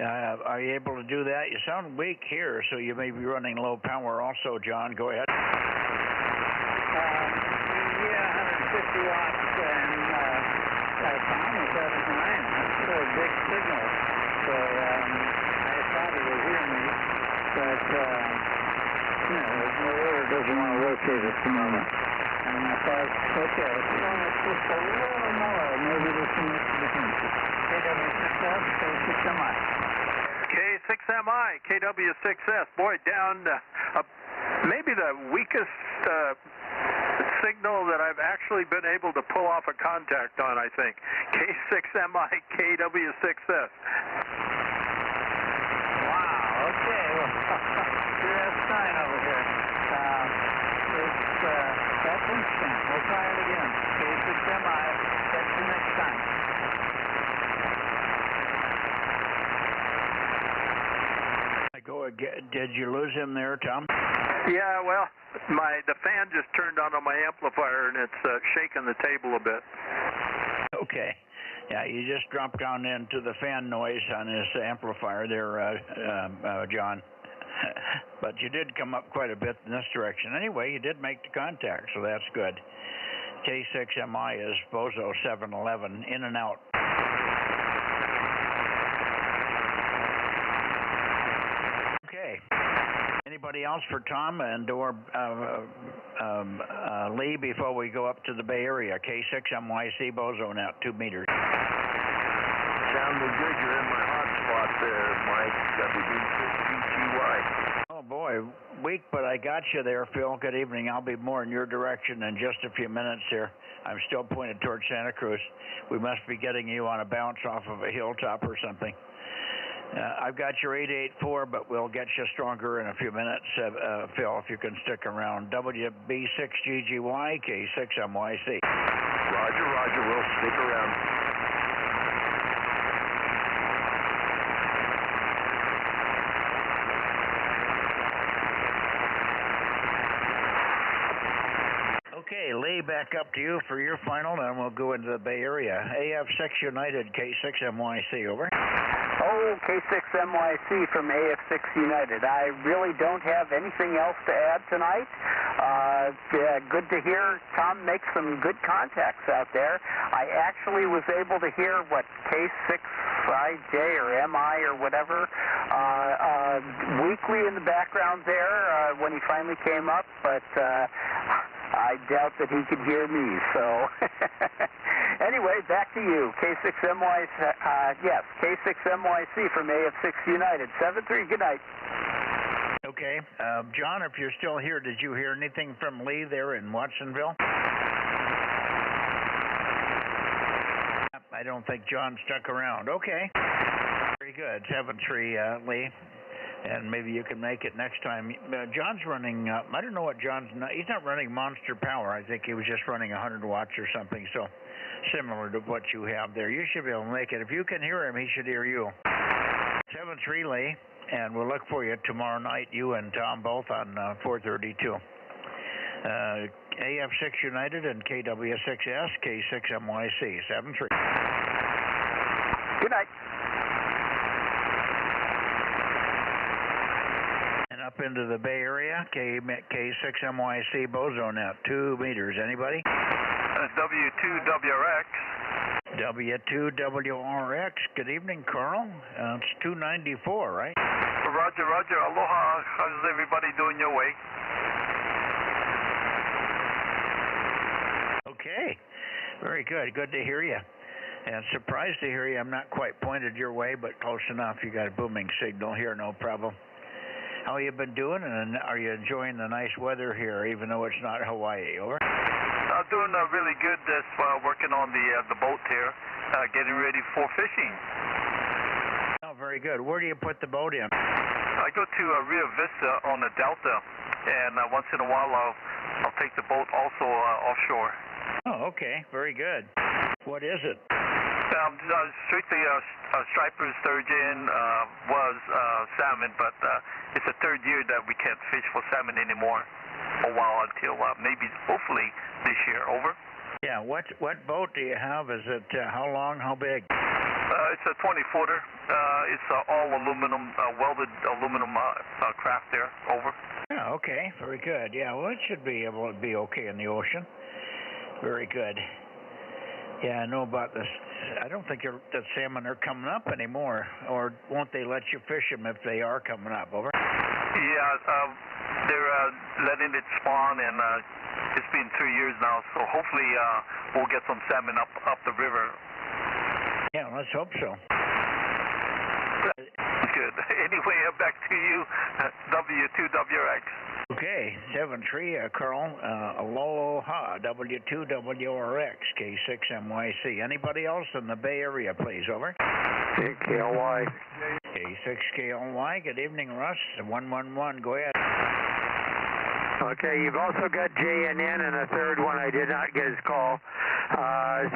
Are you able to do that? You sound weak here, so you may be running low power also, John. Go ahead. Yeah, 150 watts, and Tom was 79. That's a big signal. So I thought he would hear me, but the order doesn't want to rotate at the moment. And I thought, okay, it's just a little more. Maybe there's some difference. KW6S, K6MI. K6MI, KW6S. Boy, down maybe the weakest signal that I've actually been able to pull off a contact on, I think. K6MI, KW6S. Wow, okay. You're at sign over here. That's interesting. We'll try it again. K6MI. Catch you next time. Did you lose him there, Tom? Yeah, well, the fan just turned on my amplifier, and it's shaking the table a bit. Okay. Yeah, you just dropped down into the fan noise on his amplifier there, John. But you did come up quite a bit in this direction. Anyway, you did make the contact, so that's good. K6MI is Bozo 711, in and out. Okay. Anybody else for Tom and or Lee before we go up to the Bay Area? K6MYC Bozo Net, 2 meters. Sounding good. You're in my hot spot there, Mike. WB6GGY. Oh boy, weak, but I got you there, Phil. Good evening. I'll be more in your direction in just a few minutes here. I'm still pointed towards Santa Cruz. We must be getting you on a bounce off of a hilltop or something. I've got your 884, but we'll get you stronger in a few minutes, Phil, if you can stick around. WB6GGY, K6MYC. Roger, roger. We'll stick around. Okay, Lee, back up to you for your final, and we'll go into the Bay Area. AF6 United, K6MYC, over. Oh, K6MYC from AF6 United. I really don't have anything else to add tonight. Good to hear Tom make some good contacts out there. I actually was able to hear what K6IJ or MI or whatever weakly in the background there when he finally came up, but I doubt that he could hear me, so anyway, back to you. K6MYC, yes, K6MYC from AF6 United. 7-3, good night. Okay. John, if you're still here, did you hear anything from Lee there in Watsonville? I don't think John stuck around. Okay. Very good. 7-3, Lee. And maybe you can make it next time. John's running, I don't know what he's not running monster power. I think he was just running 100 watts or something, so similar to what you have there. You should be able to make it. If you can hear him, he should hear you. 7-3, Lee. and we'll look for you tomorrow night, you and Tom both on 432. AF6 United and KW6S, K6MYC, 7-3. Good night. And up into the Bay Area, K6MYC Bozo Net, 2 meters. Anybody? W2WRX. W2WRX. Good evening, Carl. It's 294, right? Roger, roger. Aloha. How's everybody doing your way? Okay. Very good. Good to hear you. And surprised to hear you. I'm not quite pointed your way, but close enough. You got a booming signal here, no problem. How you been doing, and are you enjoying the nice weather here, even though it's not Hawaii? Over. Doing really good. Just working on the boat here, getting ready for fishing. Oh, very good. Where do you put the boat in? I go to Rio Vista on the Delta, and once in a while I'll take the boat also offshore. Oh, okay. Very good. What is it? Strictly striper sturgeon, was salmon, but it's the third year that we can't fish for salmon anymore. A while until maybe, hopefully, this year. Over. Yeah. What boat do you have? Is it how long? How big? It's a 20-footer. It's all aluminum, welded aluminum craft there. Over. Yeah. Okay. Very good. Yeah. Well, it should be able to be okay in the ocean. Very good. Yeah, I know about this. I don't think the salmon are coming up anymore, or won't they let you fish them if they are coming up? Over. Yeah, they're letting it spawn, and it's been 3 years now, so hopefully we'll get some salmon up the river. Yeah, let's hope so. Good. Anyway, back to you, W2WRX. Okay, 7-3, Carl. Aloha, W2WRX, K6MYC. Anybody else in the Bay Area, please? Over. KLY. K6KLY. Good evening, Russ. 111. Go ahead. Okay, you've also got JNN and a third one. I did not get his call.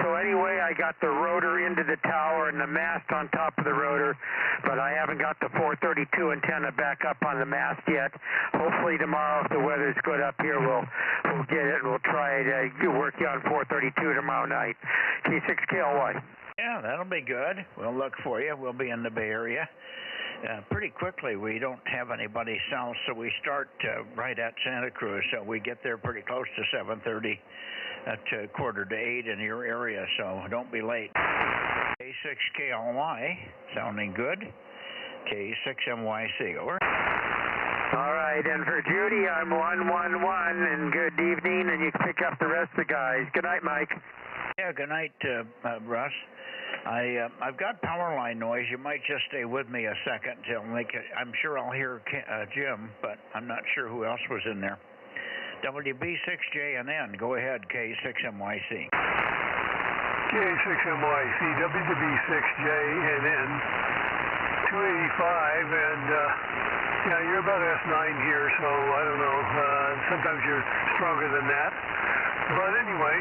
So anyway, I got the rotor into the tower and the mast on top of the rotor, but I haven't got the 432 antenna back up on the mast yet. Hopefully tomorrow, if the weather's good up here, we'll get it. We'll try to work you on 432 tomorrow night. K6KLY. Yeah, that'll be good. We'll look for you. We'll be in the Bay Area. Pretty quickly. We don't have anybody south, so we start right at Santa Cruz. So we get there pretty close to 7:30 at 7:45 in your area, so don't be late. K6KLY, sounding good. K6MYC, over. All right, and for Judy, I'm 111, and good evening, and you can pick up the rest of the guys. Good night, Mike. Yeah, good night, Russ. I've got power line noise. You might just stay with me a second till I'm sure I'll hear Jim, but I'm not sure who else was in there. WB6JNN, go ahead, K6MYC. K6MYC, WB6JNN, 285, and yeah, you're about S9 here, so I don't know. Sometimes you're stronger than that. But anyway,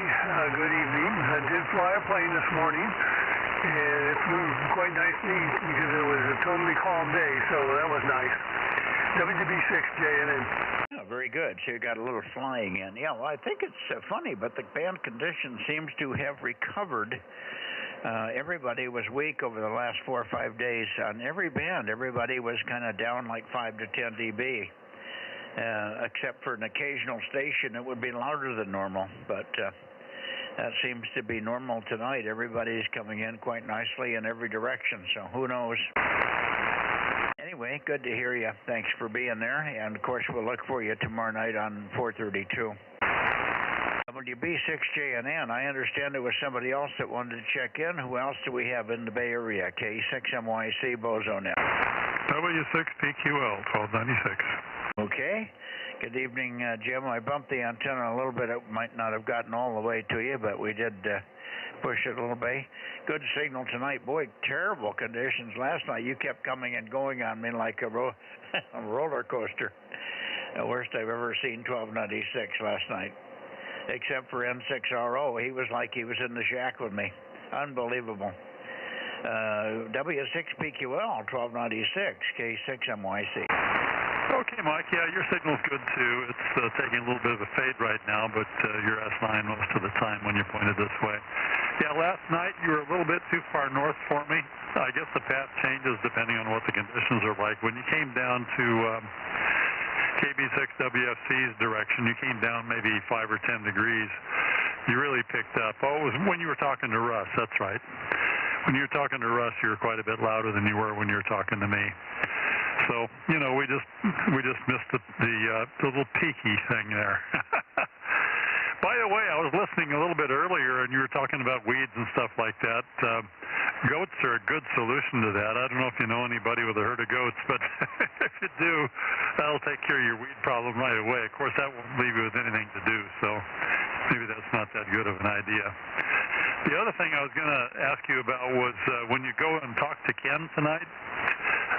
good evening. I did fly a plane this morning. And it flew quite nicely because it was a totally calm day, so that was nice. WB6JNN. Oh, very good. So you got a little flying in. Yeah, well, I think it's funny, but the band condition seems to have recovered. Everybody was weak over the last 4 or 5 days. On every band, everybody was kind of down like 5 to 10 dB. Except for an occasional station, it would be louder than normal, but that seems to be normal tonight. Everybody's coming in quite nicely in every direction, so who knows. Anyway, good to hear you. Thanks for being there, and of course we'll look for you tomorrow night on 432. WB6JNN, I understand there was somebody else that wanted to check in. Who else do we have in the Bay Area? K6MYC Bozo Net. W6PQL 1296. Okay. Good evening, Jim. I bumped the antenna a little bit. It might not have gotten all the way to you, but we did push it a little bit. Good signal tonight. Boy, terrible conditions last night. You kept coming and going on me like a roller coaster. The worst I've ever seen 1296 last night, except for N6RO. He was like he was in the shack with me. Unbelievable. W6PQL 1296 K6MYC. Okay, Mike. Yeah, your signal's good too. It's taking a little bit of a fade right now, but you're S9 most of the time when you're pointed this way. Yeah, last night you were a little bit too far north for me. I guess the path changes depending on what the conditions are like. When you came down to KB6WFC's direction, you came down maybe 5 or 10 degrees. You really picked up. Oh, it was when you were talking to Russ. That's right. When you were talking to Russ, you were quite a bit louder than you were when you were talking to me. So, you know, we just missed the little peaky thing there. By the way, I was listening a little bit earlier, and you were talking about weeds and stuff like that. Goats are a good solution to that. I don't know if you know anybody with a herd of goats, but if you do, that'll take care of your weed problem right away. Of course, that won't leave you with anything to do, so maybe that's not that good of an idea. The other thing I was going to ask you about was when you go and talk to Ken tonight,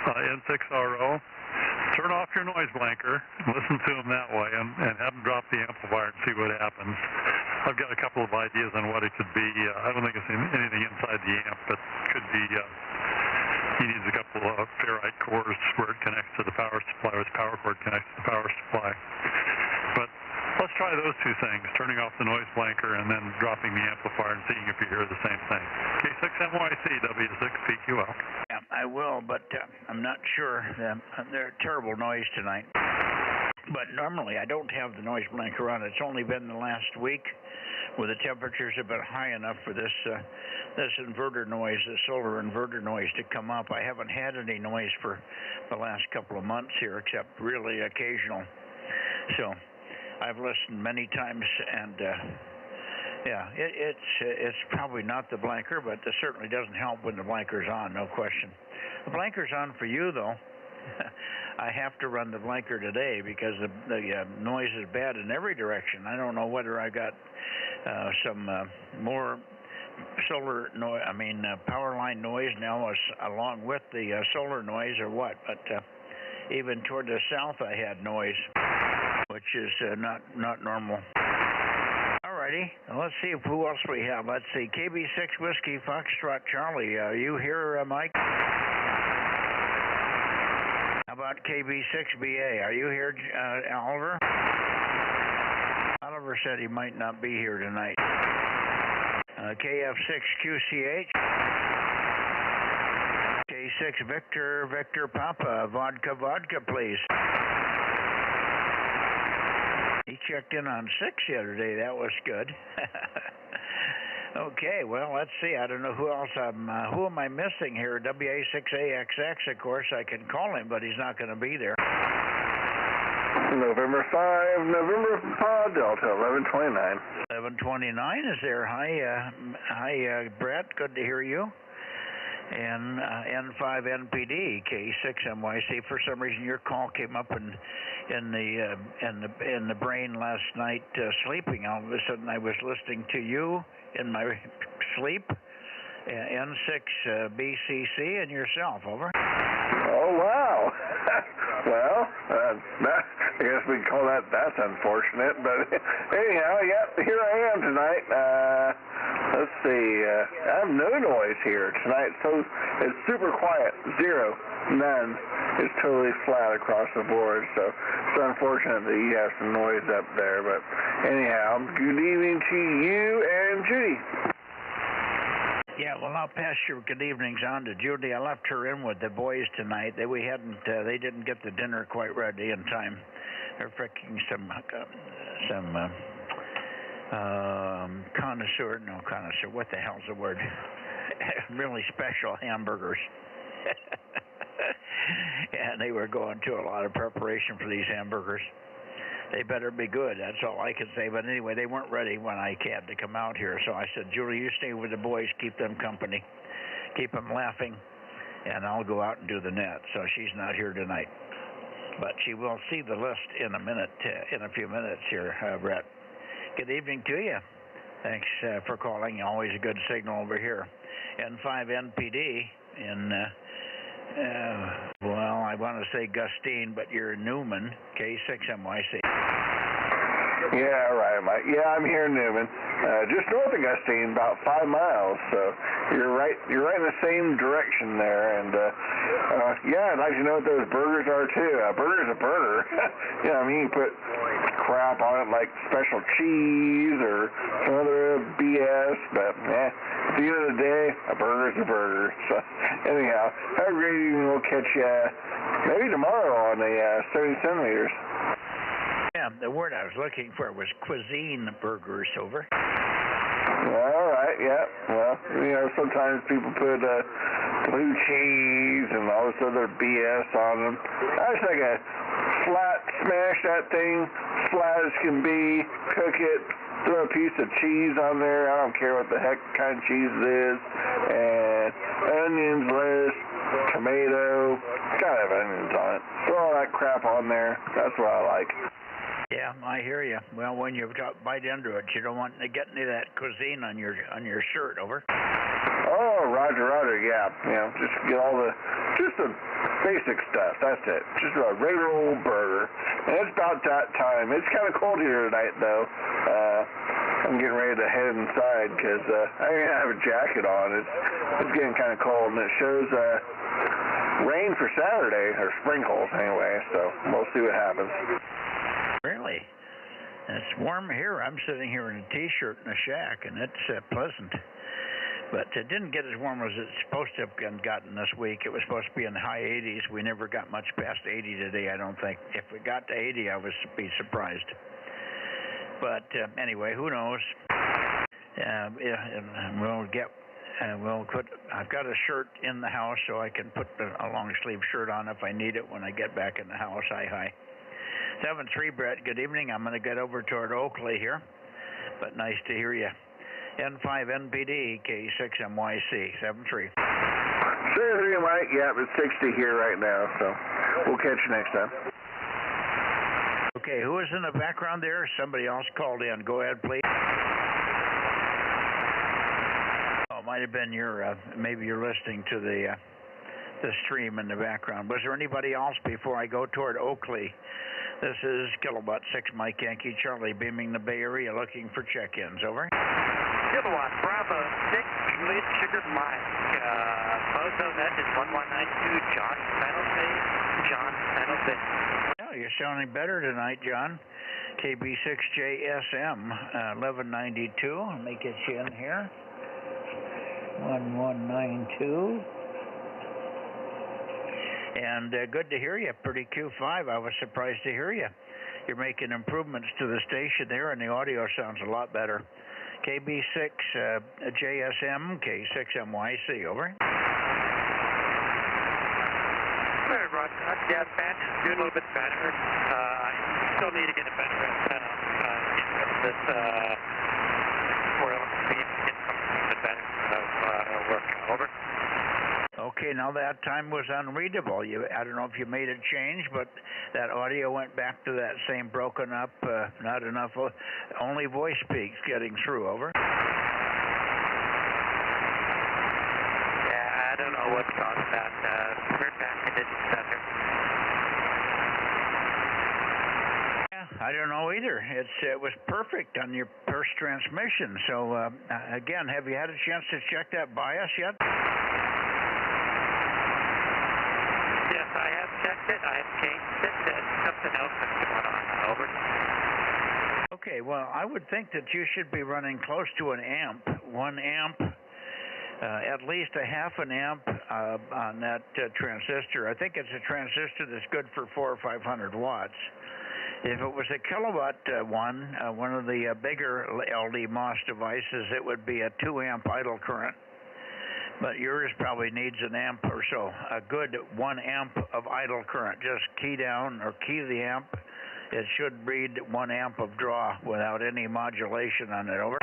N6RO, turn off your noise blanker, listen to him that way, and have him drop the amplifier and see what happens. I've got a couple of ideas on what it could be. I don't think it's anything inside the amp, but could be he needs a couple of ferrite cores where it connects to the power supply, or the power cord connects to the power supply. But let's try those two things, turning off the noise blanker and then dropping the amplifier and seeing if you hear the same thing. K6MYC, W6PQL. Yeah, I will, but I'm not sure. They're terrible noise tonight. But normally I don't have the noise blanker on. It's only been the last week where the temperatures have been high enough for this inverter noise, the solar inverter noise, to come up. I haven't had any noise for the last couple of months here, except really occasional. So I've listened many times, and yeah, it's probably not the blanker, but it certainly doesn't help when the blanker's on, no question. The blanker's on for you, though. I have to run the blanker today because the noise is bad in every direction. I don't know whether I got some more solar noise, power line noise now along with the solar noise or what, but even toward the south I had noise, which is not normal. Alrighty, let's see who else we have. Let's see, KB6 Whiskey Foxtrot Charlie. Are you here, Mike? How about KB6BA? Are you here, Oliver? Oliver said he might not be here tonight. KF6QCH. K6 Victor Papa. Vodka, please. He checked in on 6 the other day. That was good. Okay, well, let's see. I don't know who else who am I missing here? WA6AXX, of course. I can call him, but he's not going to be there. November 5, November Delta, 1129. 1129 is there. Hi, Brett. Good to hear you. And N5NPD K6MYC. For some reason, your call came up in the brain last night sleeping. All of a sudden, I was listening to you in my sleep. N6BCC and yourself. Over. Oh wow. Well, I guess we can call that's unfortunate. But anyhow, yeah, here I am tonight. Let's see. I have no noise here tonight, so it's super quiet. Zero. None. It's totally flat across the board, so it's unfortunate that you have some noise up there. But anyhow, good evening to you and Judy. Yeah, well, I'll pass your good evenings on to Judy. I left her in with the boys tonight. They didn't get the dinner quite ready in time. They're fixing some connoisseur, what the hell's the word? Really special hamburgers. And they were going to a lot of preparation for these hamburgers. They better be good, that's all I can say. But anyway, they weren't ready when I had to come out here. So I said, Julie, you stay with the boys, keep them company, keep them laughing, and I'll go out and do the net. So she's not here tonight. But she will see the list in a few minutes here, Brett. Good evening to you. Thanks for calling. Always a good signal over here. N5NPD in... well, I want to say Gustine, but you're Newman, K6MYC. Yeah, right, Mike. Yeah, I'm here in Newman, just north of Gustine, about 5 miles. So you're right in the same direction there. And yeah, I'd like to know what those burgers are too. A burger's a burger. You know, I mean, you put crap on it like special cheese or some other BS, but at the end of the day, a burger's a burger. So anyhow, have a great evening. We'll catch you maybe tomorrow on the 70 centimeters. Yeah, the word I was looking for was cuisine burgers, over. All right, yeah. Well, you know, sometimes people put blue cheese and all this other BS on them. I just like a flat, smash that thing, flat as can be, cook it, throw a piece of cheese on there. I don't care what the heck kind of cheese it is. And onions, lettuce, tomato. It's gotta have onions on it. Throw all that crap on there. That's what I like. Yeah, I hear you. Well, when you bite into it, you don't want to get any of that cuisine on your shirt, over. Oh, Roger, yeah. You know, just get all just the basic stuff. That's it. Just a regular old burger. And it's about that time. It's kind of cold here tonight, though. I'm getting ready to head inside because I don't even have a jacket on. It's getting kind of cold, and it shows rain for Saturday, or sprinkles anyway. So we'll see what happens. Really? It's warm here. I'm sitting here in a T-shirt in a shack, and it's pleasant. But it didn't get as warm as it's supposed to have gotten this week. It was supposed to be in the high 80s. We never got much past 80 today, I don't think. If we got to 80, I would be surprised. But anyway, who knows? I've got a shirt in the house, so I can put a long sleeve shirt on if I need it when I get back in the house. Hi. 7-3, Brett. Good evening. I'm going to get over toward Oakley here, but nice to hear you. N5 NPD K6MYC 7-3. 7-3, Mike. Yeah, it's 60 here right now, so we'll catch you next time. Okay, who is in the background there? Somebody else called in. Go ahead, please. Oh, it might have been maybe you're listening to the stream in the background. Was there anybody else before I go toward Oakley? This is Kilowatt 6 Mike Yankee Charlie beaming the Bay Area looking for check-ins. Over. Kilowatt Bravo 6 Juliet Sugar Mike. Bozo Net is 1192 John San Jose. Oh, you're sounding better tonight, John. KB6JSM 1192. Let me get you in here. 1192. And good to hear you. Pretty Q5. I was surprised to hear you. You're making improvements to the station there, and the audio sounds a lot better. KB6 JSM K6MYC, over. Hey, Roger. Yeah, band is doing a little bit better. Still need to get a better antenna in this royal stream to get something a bit better working. Over. Okay, now that time was unreadable. I don't know if you made a change, but that audio went back to that same broken up, not enough, only voice peaks getting through, over. Yeah, I don't know what's causing that. We're back in it center. Yeah, I don't know either. It was perfect on your first transmission. So, again, have you had a chance to check that bias yet? Yes, I have checked it. I have changed it. Something else is going on. Over. Okay, well, I would think that you should be running close to an amp, 1 amp, at least a half an amp on that transistor. I think it's a transistor that's good for 400 or 500 watts. If it was a kilowatt one of the bigger LD MOS devices, it would be a 2 amp idle current. But yours probably needs an amp or so. A good 1 amp of idle current. Just key down or key the amp. It should read 1 amp of draw without any modulation on it, over.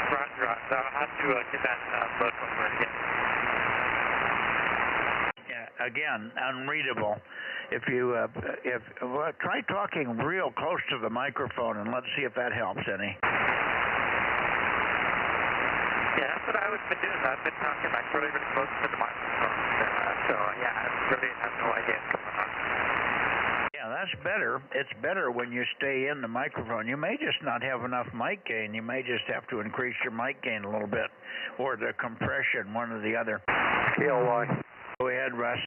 Roger, I'll have to get that look over again. Yeah, again, unreadable. If you try talking real close to the microphone and let's see if that helps any. Yeah, that's what I've been doing. I've been talking like really close to the microphone. So, yeah, I really have no idea what's going on. Yeah, That's better. It's better when you stay in the microphone. You may just not have enough mic gain. You may just have to increase your mic gain a little bit, or the compression, one or the other. KLY. Go ahead, Russ.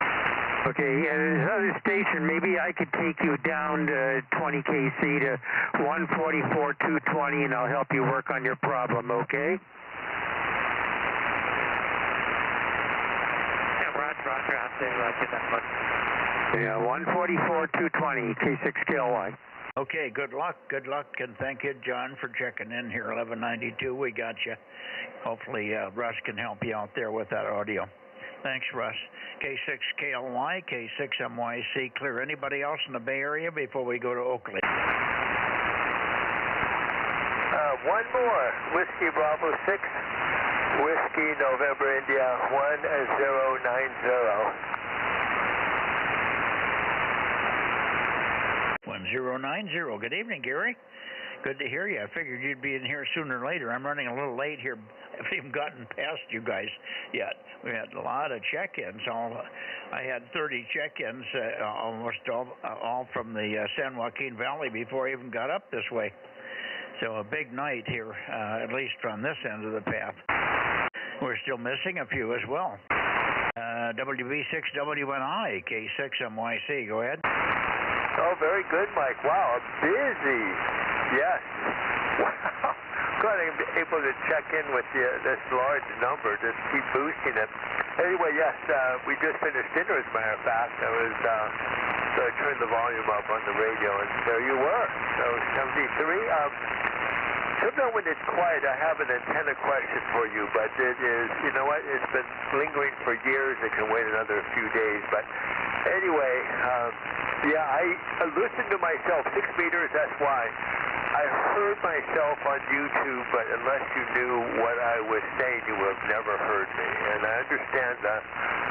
Okay, this other station, maybe I could take you down to 20 KC to 144, 220, and I'll help you work on your problem, okay? Yeah, Roger, out there, Roger, that much. Yeah, 144, 220, K6 KLY. Okay, good luck, and thank you, John, for checking in here, 1192. We got you. Hopefully, Russ can help you out there with that audio. Thanks, Russ. K6 KLY, K6 MYC. Clear. Anybody else in the Bay Area before we go to Oakley? One more. Whiskey Bravo 6, Whiskey November India 1090. 1090. Good evening, Gary. Good to hear you. I figured you'd be in here sooner or later. I'm running a little late here. I haven't even gotten past you guys yet. We had a lot of check-ins. I had 30 check-ins, almost all from the San Joaquin Valley before I even got up this way. So a big night here, at least from this end of the path. We're still missing a few as well. WB6WNI, K6MYC. Go ahead. Oh, very good, Mike. Wow, busy. Yes. Wow. Glad I'm able to check in with you, this large number. Just keep boosting it. Anyway, yes, we just finished dinner, as a matter of fact. So I turned the volume up on the radio, and there you were. So 73. Sometimes when it's quiet, I have an antenna question for you, but it is, you know what, it's been lingering for years. It can wait another few days. But anyway, yeah, I listened to myself, 6 meters, that's why. I heard myself on YouTube, but unless you knew what I was saying, you would have never heard me. And I understand the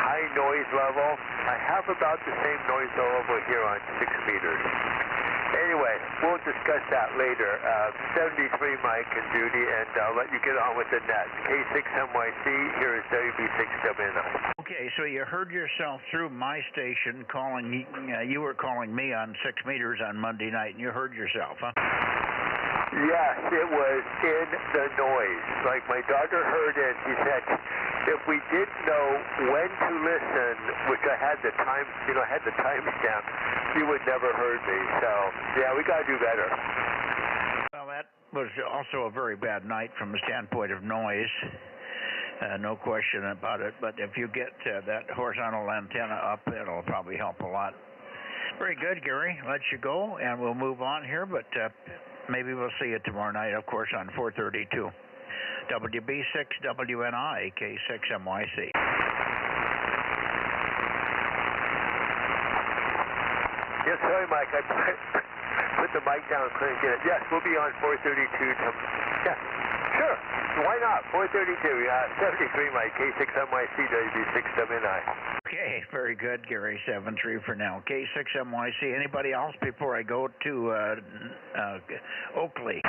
high noise level. I have about the same noise level here on 6 meters. Anyway, we'll discuss that later. 73, Mike and Judy, and I'll let you get on with the net. K6MYC, here is WB6WNI. Okay, so you heard yourself through my station calling, you were calling me on 6 meters on Monday night, and you heard yourself, huh? Yes, it was in the noise. Like my daughter heard it, she said, if we didn't know when to listen, which I had the time, I had the timestamp, you would never heard me. So, yeah, we got to do better. Well, that was also a very bad night from the standpoint of noise. No question about it. But if you get that horizontal antenna up, it'll probably help a lot. Very good, Gary. Let you go, and we'll move on here. But maybe we'll see you tomorrow night, of course, on 432. WB6WNI, K6MYC. Yes, sorry, Mike. I put the mic down, couldn't get it. Yes, we'll be on 432. Yes, sure. Why not? 432. 73, Mike. K6MYC, WB6WNI. Okay, very good, Gary. 73 for now. K6MYC. Anybody else before I go to Oakley?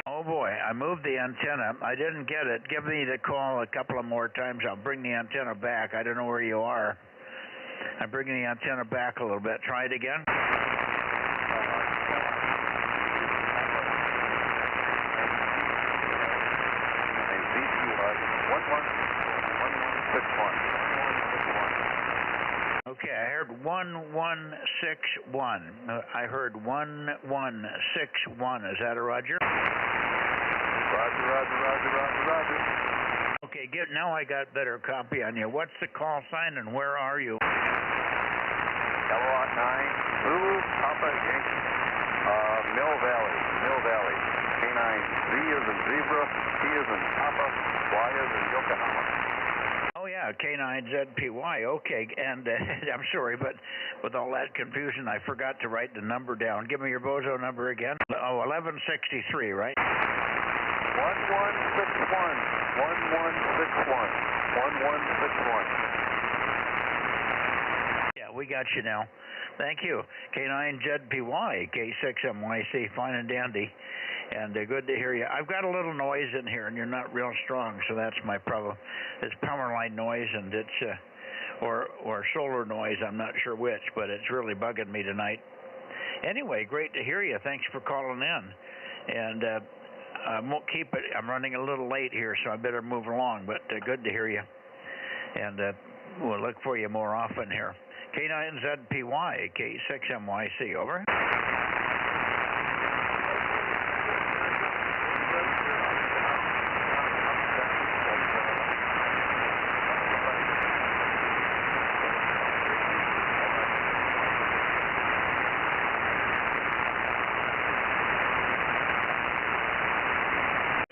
Oh boy, I moved the antenna. I didn't get it. Give me the call a couple of more times. I'll bring the antenna back. I don't know where you are. I'm bringing the antenna back a little bit. Try it again. Okay, I heard 1161. I heard 1161. Is that a Roger? Roger. Okay, now I got better copy on you. What's the call sign and where are you? Elwot 9, Lulu, Papa Yankee, Mill Valley. K9, Z is in zebra, T is in Papa, Y is in Yokohama. Oh yeah, K9ZPY. Okay, and I'm sorry, but with all that confusion, I forgot to write the number down. Give me your Bozo number again. Oh, 1163, right? 1161. Yeah, we got you now. Thank you. K9ZPY, K6MYC, fine and dandy. And good to hear you. I've got a little noise in here, and you're not real strong, so that's my problem. It's power line noise, and it's or solar noise. I'm not sure which, but it's really bugging me tonight. Anyway, great to hear you. Thanks for calling in. And I won't keep it. I'm running a little late here, so I better move along. But good to hear you. And we'll look for you more often here. K9ZPY, K6MYC, over.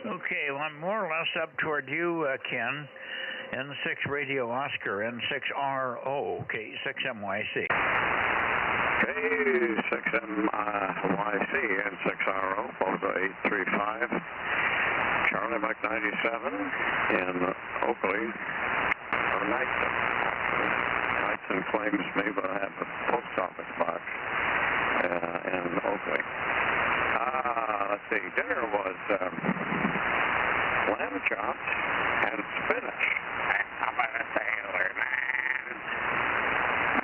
Okay, well, I'm more or less up toward you, Ken. N6 Radio Oscar, N6RO, K6MYC. K6MYC, N6RO, Bozo 835, Charlie Mike 97 in Oakley, or Knightson. Knightson claims me, but I have a post office box in Oakley. Let's see, dinner was lamb chops and spinach. I'm a sailor man.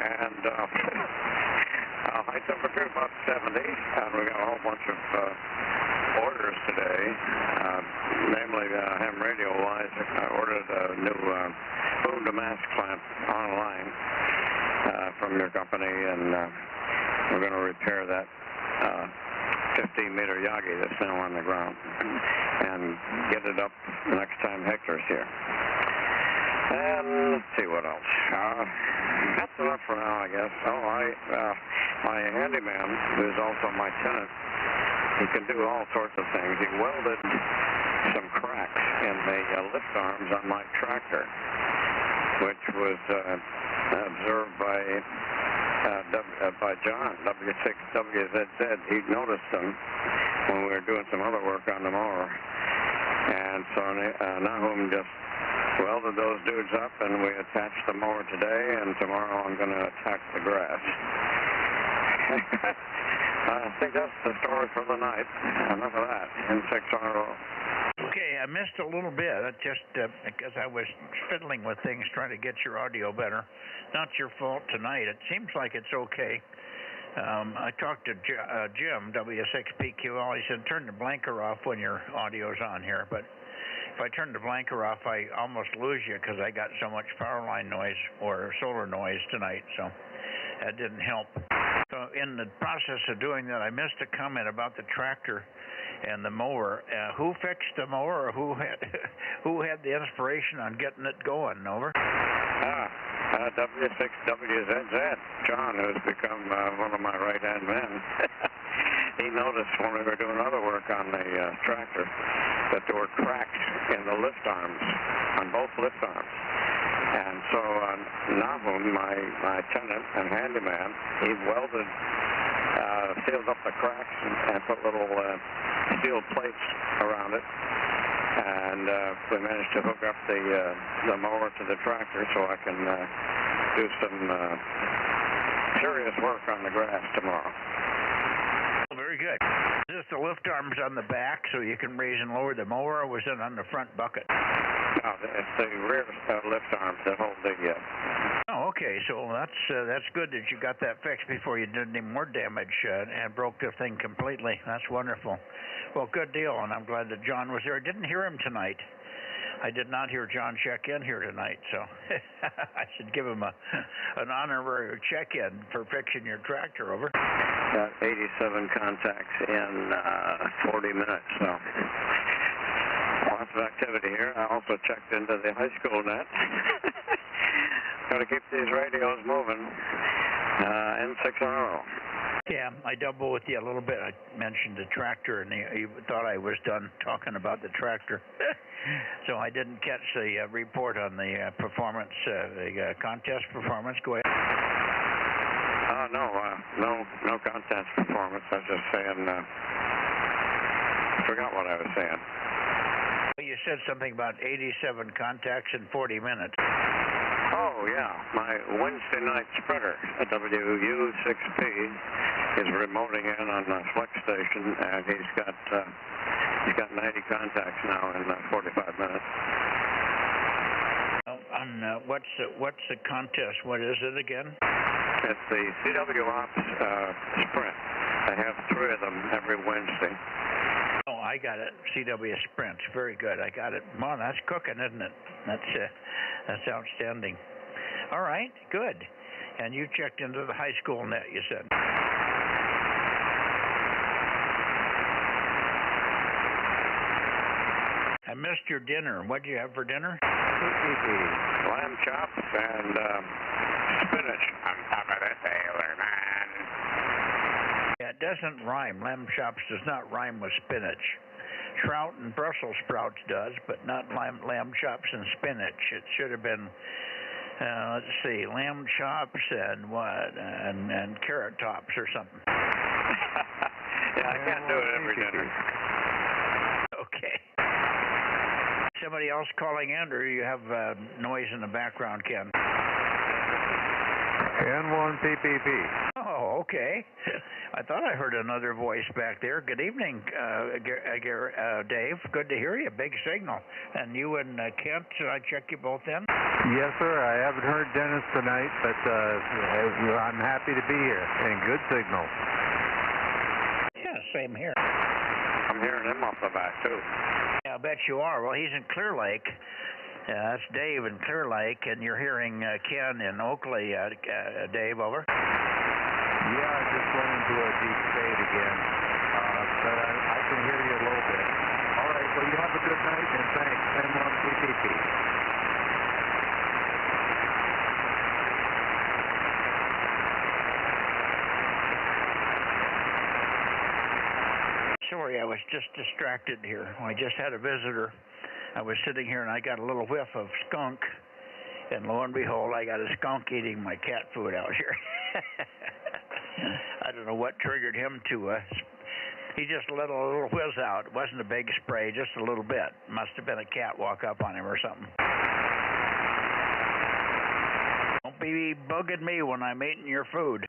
And high temperature about 70, and we got a whole bunch of orders today, namely ham radio wise. I ordered a new boom to mast clamp online from your company, and we're going to repair that 15-meter Yagi that's now on the ground and get it up the next time Hector's here. And let's see what else. That's enough for now, I guess. My handyman, who's also my tenant, he can do all sorts of things. He welded some cracks in the lift arms on my tractor, which was observed by John, W6WZZ. He noticed them when we were doing some other work on the mower. And so Nahum just welded those dudes up, and we attached the mower today, and tomorrow I'm going to attack the grass. I think that's the story for the night. Enough of that. N6RO. Okay, I missed a little bit. Just because I was fiddling with things, trying to get your audio better. Not your fault tonight. It seems like it's okay. I talked to Jim, W6PQL. He said, turn the blanker off when your audio's on here. But if I turn the blanker off, I almost lose you because I got so much power line noise or solar noise tonight. So that didn't help. So in the process of doing that, I missed a comment about the tractor and the mower. Who fixed the mower, or who had the inspiration on getting it going? Over. W6WZZ, John, who's become one of my right-hand men. He noticed when we were doing other work on the tractor that there were cracks in the lift arms, on both lift arms. And so Nahum, my tenant and handyman, he welded, sealed up the cracks and put little steel plates around it. And we managed to hook up the mower to the tractor so I can do some serious work on the grass tomorrow. Very good. Is this the lift arms on the back so you can raise and lower the mower, or was it on the front bucket? No, it's the rear lift arms that hold the... Oh, okay. So that's good that you got that fixed before you did any more damage and broke the thing completely. That's wonderful. Well, good deal, and I'm glad that John was there. I didn't hear him tonight. I did not hear John check in here tonight, so I should give him an honorary check-in for fixing your tractor. Over. Got 87 contacts in 40 minutes, so lots of activity here. I also checked into the high school net. Got to keep these radios moving. N6RO. Yeah, I double with you a little bit. I mentioned the tractor, and you thought I was done talking about the tractor. So I didn't catch the report on the performance, the contest performance. Go ahead. No contest performance. I was just saying, I forgot what I was saying. You said something about 87 contacts in 40 minutes. Oh, yeah. My Wednesday night spreader, WU6P, is remoting in on the flex station, and he's got You got 90 contacts now in 45 minutes. What's the contest? What is it again? It's the CW Ops Sprint. I have 3 of them every Wednesday. Oh, I got it. CW Sprint. Very good. I got it. Well, that's cooking, isn't it? That's outstanding. All right, good. And you checked into the high school net, you said. I missed your dinner. What did you have for dinner? Lamb chops and spinach on top of the sailor man. Yeah, it doesn't rhyme. Lamb chops does not rhyme with spinach. Trout and Brussels sprouts does, but not lamb chops and spinach. It should have been, let's see, lamb chops and what? And carrot tops or something. Yeah, I can't do it every dinner. Okay. Somebody else calling in, or you have noise in the background, Ken? N1 PPP. Oh, okay. I thought I heard another voice back there. Good evening, Dave. Good to hear you. Big signal. And you and Kent, should I check you both in? Yes, sir. I haven't heard Dennis tonight, but I'm happy to be here. And good signal. Yeah, same here. I'm hearing him off the back, too. Yeah, I bet you are. Well, he's in Clear Lake. That's Dave in Clear Lake, and you're hearing Ken in Oakley. Dave, over. Yeah, I just went into a deep state again, but I can hear you a little bit. All right, well, you have a good night, and thanks. N1 PPP. Sorry, I was just distracted here. I just had a visitor. I was sitting here and I got a little whiff of skunk, and lo and behold, I got a skunk eating my cat food out here. I don't know what triggered him to he just let a little whiz out. It wasn't a big spray, just a little bit. Must have been a cat walk up on him or something. Don't be bugging me when I'm eating your food.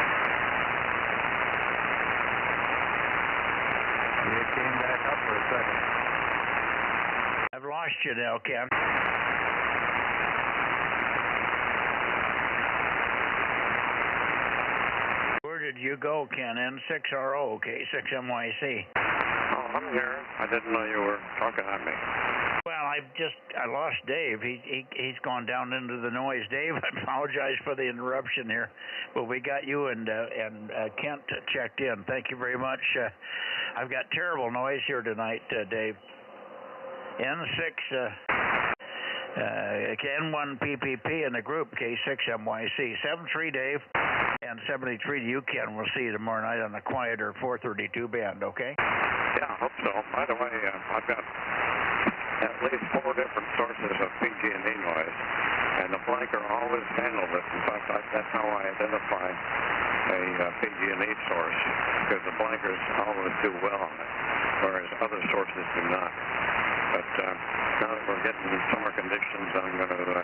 You came back up for a second. I've lost you now, Ken. Where did you go, Ken? N6RO, K6MYC. Oh, I'm here. I didn't know you were talking at me. Well, I lost Dave. He's gone down into the noise. Dave, I apologize for the interruption here, but we got you and Kent checked in. Thank you very much. I've got terrible noise here tonight, Dave. N6, N1 PPP in the group, K6MYC. 73 Dave and 73 to you, Ken. We'll see you tomorrow night on the quieter 432 band, okay? Yeah, I hope so. By the way, I've got at least 4 different sources of PG&E noise, and the blanker always handled it. In fact, that's how I identify a PG&E source, because the blankers always do well on it, whereas other sources do not. But now that we're getting summer conditions, I'm going to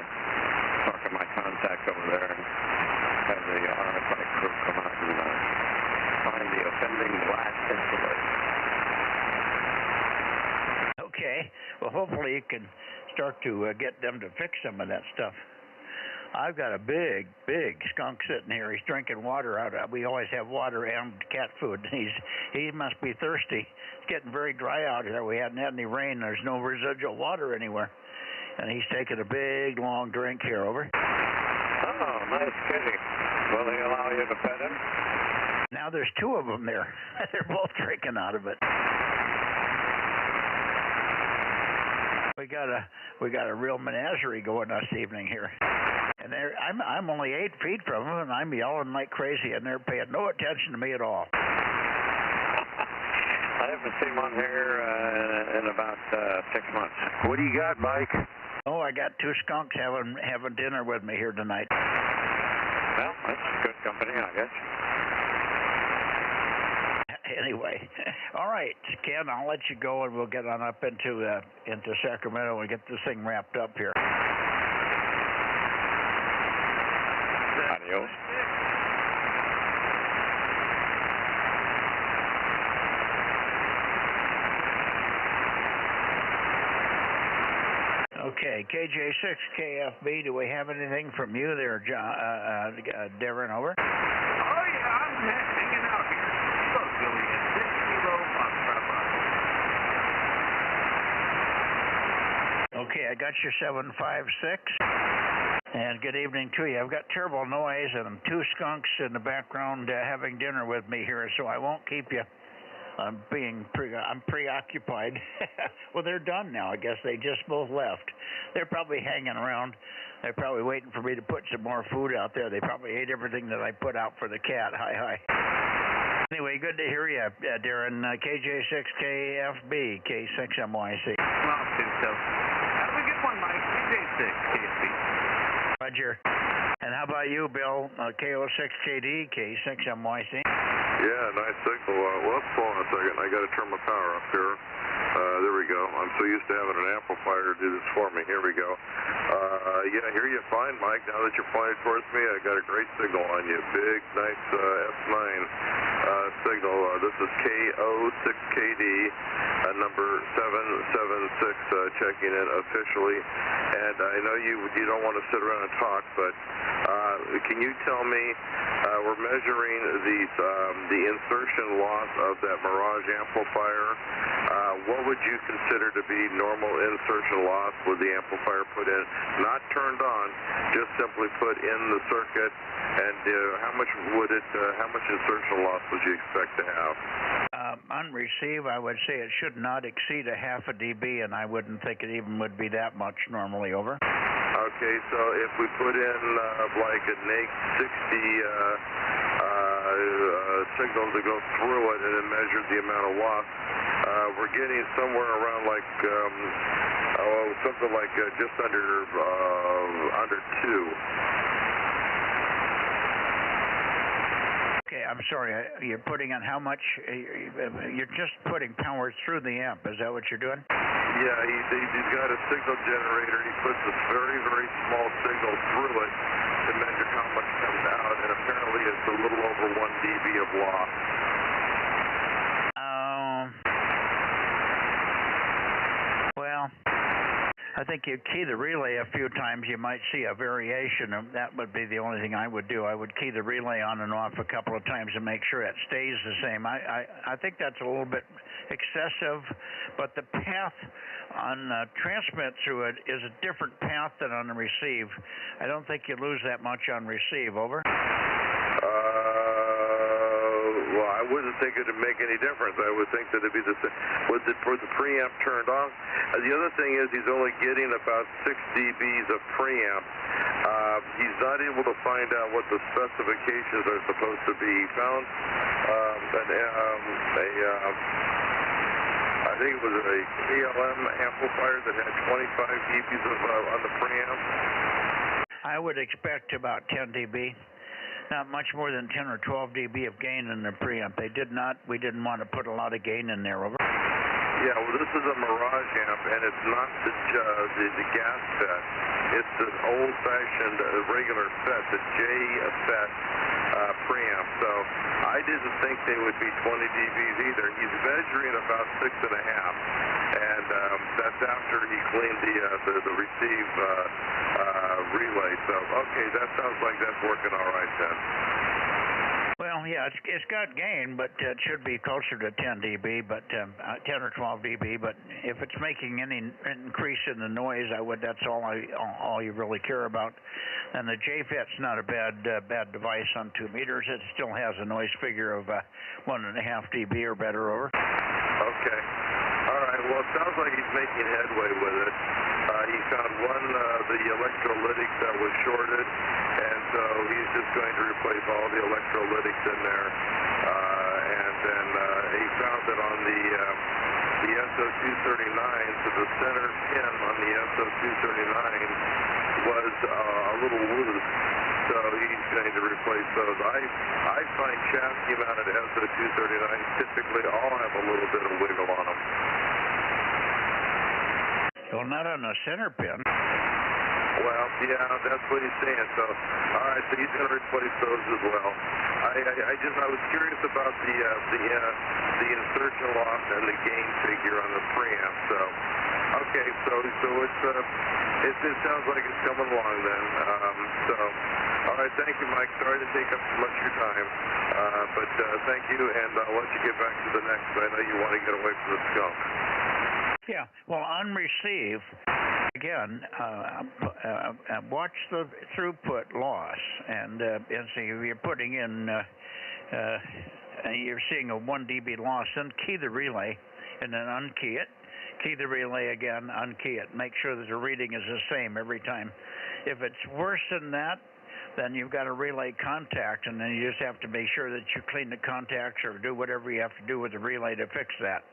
talk to my contact over there and have the RFI crew come out and find the offending glass insulation. Okay. Well, hopefully you can start to get them to fix some of that stuff. I've got a big skunk sitting here. He's drinking water out of. We always have water and cat food. He must be thirsty. It's getting very dry out here. We hadn't had any rain. There's no residual water anywhere, and he's taking a big long drink here. Over. Oh, nice kitty. Will they allow you to pet him? Now there's 2 of them there. They're both drinking out of it. We got a real menagerie going this evening here. And I'm only 8 feet from them, and I'm yelling like crazy, and they're paying no attention to me at all. I haven't seen one here in about 6 months. What do you got, Mike? Oh, I got 2 skunks having dinner with me here tonight. Well, that's good company, I guess. Anyway, all right, Ken, I'll let you go, and we'll get on up into Sacramento and get this thing wrapped up here. Adios. Okay, KJ6KFB, do we have anything from you there, Darren, over? Oh, yeah, I'm hanging out here. Hello, Billy, at 6 Kilo Foxtrot. Okay, I got your 756. And good evening to you. I've got terrible noise and 2 skunks in the background having dinner with me here, so I won't keep you. I'm preoccupied. Well, they're done now. I guess they just both left. They're probably hanging around. They're probably waiting for me to put some more food out there. They probably ate everything that I put out for the cat. Hi. Anyway, good to hear you, Darren. KJ6KFB, K6MYC. Well, so have a good one, Mike. KJ6KFB. Roger. And how about you, Bill? KO6KD, K6MYC. Yeah, nice signal. Well, hold on a second. I got to turn my power up here. There we go. I'm so used to having an amplifier do this for me. Here we go. Yeah, here you fine, Mike. Now that you're flying towards me, I got a great signal on you. Big, nice S9 signal. This is KO6KD, number 776, checking in officially. And I know you don't want to sit around and talk, but can you tell me, we're measuring the insertion loss of that Mirage amplifier. What would you consider to be normal insertion loss with the amplifier put in, not turned on, just simply put in the circuit? And how much insertion loss would you expect to have? On receive, I would say it should not exceed a half a dB, and I wouldn't think it even would be that much normally. Over. Okay, so if we put in like a neg 60 signal to go through it and then measure the amount of loss, we're getting somewhere around like something like just under 2. Okay, I'm sorry. You're putting on how much? You're just putting power through the amp. Is that what you're doing? Yeah, he's got a signal generator. He puts this very, very small signal through it to measure how much comes out, and apparently it's a little over 1 dB of loss. Well, I think you key the relay a few times, you might see a variation. That would be the only thing I would do. I would key the relay on and off a couple of times and make sure it stays the same. I think that's a little bit excessive, but the path on transmit through it is a different path than on the receive. I don't think you lose that much on receive. Over. Well, I wouldn't think it would make any difference. I would think that it'd be the same. With the preamp turned on. The other thing is he's only getting about 6 dBs of preamp. He's not able to find out what the specifications are supposed to be. He found I think it was a KLM amplifier that had 25 dBs on the preamp. I would expect about 10 dB. Not much more than 10 or 12 dB of gain in the preamp. We didn't want to put a lot of gain in there. Over. Yeah, well, this is a Mirage amp, and it's not the gas FET. It's an old-fashioned regular FET, the J FET preamp. So I didn't think they would be 20 dBs either. He's measuring about 6.5, and that's after he cleaned the receive relay. So okay, that sounds like that's working all right then. Well, yeah, it's got gain, but it should be closer to 10 dB, but 10 or 12 dB. But if it's making any increase in the noise, that's all you really care about. And the JFET's not a bad device on 2 meters. It still has a noise figure of 1.5 dB or better. Over. Okay. All right. Well, it sounds like he's making headway with it. He found the electrolytics that was shorted, and so he's just going to replace all the electrolytics in there. And then he found that on the SO239, so the center pin on the SO239 was a little loose, so he's going to replace those. I find chassis mounted SO239s typically all have a little bit of wiggle on them. Well, not on the center pin. Well, yeah, that's what he's saying. So, all right, so he's going to replace those as well. I was curious about the insertion loss and the gain figure on the preamp. So, Okay, so it sounds like it's coming along then. All right, thank you, Mike. Sorry to take up so much of your time, but thank you, and I'll let you get back to the next. I know you want to get away from the skunk. Yeah, well, on receive, again, watch the throughput loss, and see if you're putting in, you're seeing a 1 dB loss, then key the relay, and then unkey it. Key the relay again, unkey it. Make sure that the reading is the same every time. If it's worse than that, then you've got a relay contact, and then you just have to make sure that you clean the contacts or do whatever you have to do with the relay to fix that.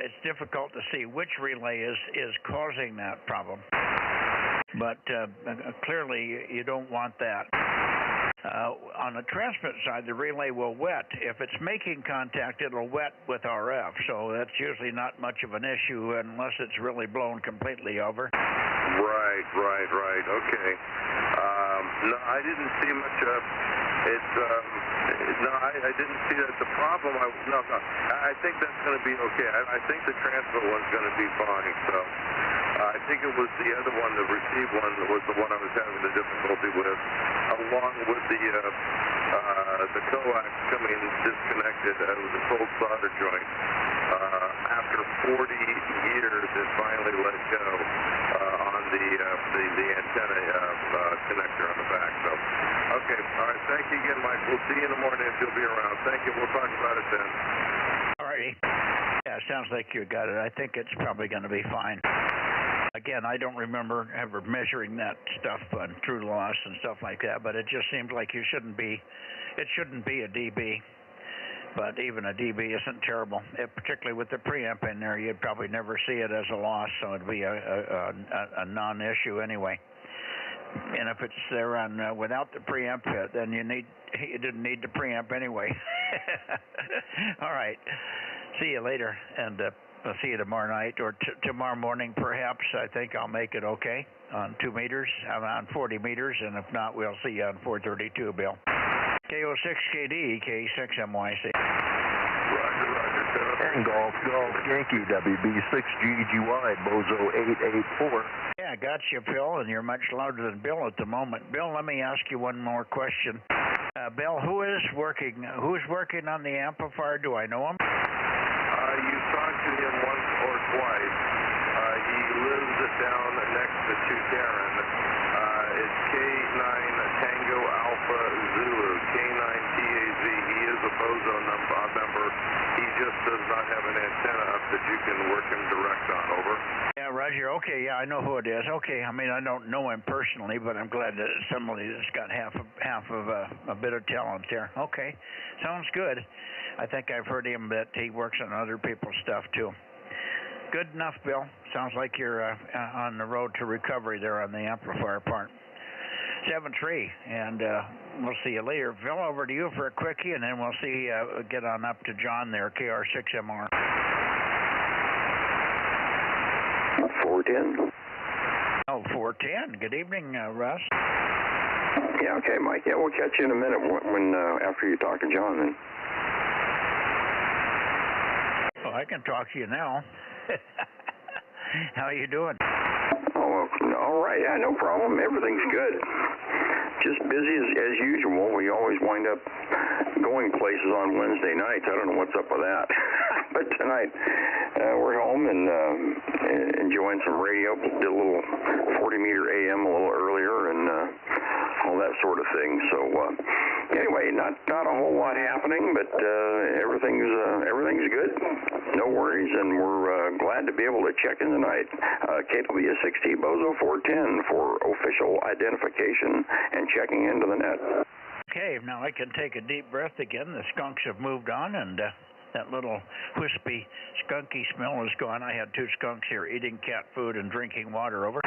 It's difficult to see which relay is causing that problem, but clearly you don't want that. On the transmit side, the relay will wet. If it's making contact, it'll wet with RF, so that's usually not much of an issue unless it's really blown completely over. Right. Okay. No, I didn't see much of no, I didn't see that. The problem, no, I think that's going to be okay. I think the transmit one's going to be fine, so I think it was the other one, the receive one, was the one I was having the difficulty with, along with the coax coming disconnected out of the cold solder joint. After 40 years, it finally let go on the antenna connector on the back. So, okay, all right. Thank you again, Mike. We'll see you in the morning if you'll be around. Thank you. We'll talk about it then. All righty. Yeah, it sounds like you got it. I think it's probably going to be fine. Again, I don't remember ever measuring that stuff on true loss and stuff like that, but it just seems like it shouldn't be a dB. But even a dB isn't terrible. Particularly with the preamp in there, you'd probably never see it as a loss, so it'd be a non-issue anyway. And if it's there on without the preamp hit, then you didn't need the preamp anyway. All right. See you later, and I'll see you tomorrow night or tomorrow morning perhaps. I think I'll make it okay on 2 meters. I'm on 40 meters, and if not, we'll see you on 432, Bill. KO6KD, K6MYC. Roger. And Golf Yankee, WB6GGY, Bozo 884. Yeah, I got you, Phil, and you're much louder than Bill at the moment. Bill, let me ask you one more question. Bill, who's working on the amplifier? Do I know him? You talked to him once or twice. He lives down next to Darren. It's K9 Tango Alpha Zulu, K9TAZ. He is a Bozo member. He just does not have an antenna up that you can work him direct on. Over. Yeah, Roger. Okay, yeah, I know who it is. Okay, I mean, I don't know him personally, but I'm glad that it's somebody that's got half of a bit of talent there. Okay, sounds good. I think I've heard him that he works on other people's stuff too. Good enough, Bill. Sounds like you're on the road to recovery there on the amplifier part. 7-3, and we'll see you later. Phil, over to you for a quickie, and then we'll see, get on up to John there, KR6MR. 410. Oh, 410. Good evening, Russ. Yeah, okay, Mike. Yeah, we'll catch you in a minute when after you talk to John then. Oh, I can talk to you now. How you doing? Oh, all right. Yeah, no problem. Everything's good. Just busy as usual. We always wind up going places on Wednesday nights. I don't know what's up with that. But tonight, we're home and enjoying some radio. Did a little 40-meter AM a little earlier and all that sort of thing. So anyway, not a whole lot happening, but everything's good. No worries, and we're glad to be able to check in tonight. KW6T Bozo 410 for official identification and checking into the net. Okay, now I can take a deep breath again. The skunks have moved on, and that little wispy, skunky smell is gone. I had 2 skunks here eating cat food and drinking water. Over.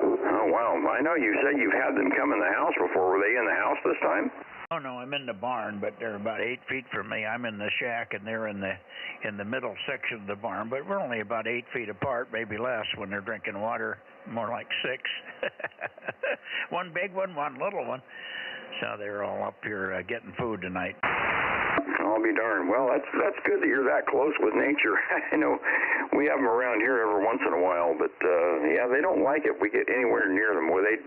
Oh, wow. I know you said you've had them come in the house before. Were they in the house this time? Oh, no, I'm in the barn, but they're about 8 feet from me. I'm in the shack, and they're in the middle section of the barn, but we're only about 8 feet apart, maybe less when they're drinking water, more like 6. One big one, one little one. So they're all up here getting food tonight. I'll be darned. Well, that's good that you're that close with nature. I know we have them around here every once in a while, but yeah, they don't like it if we get anywhere near them. Where they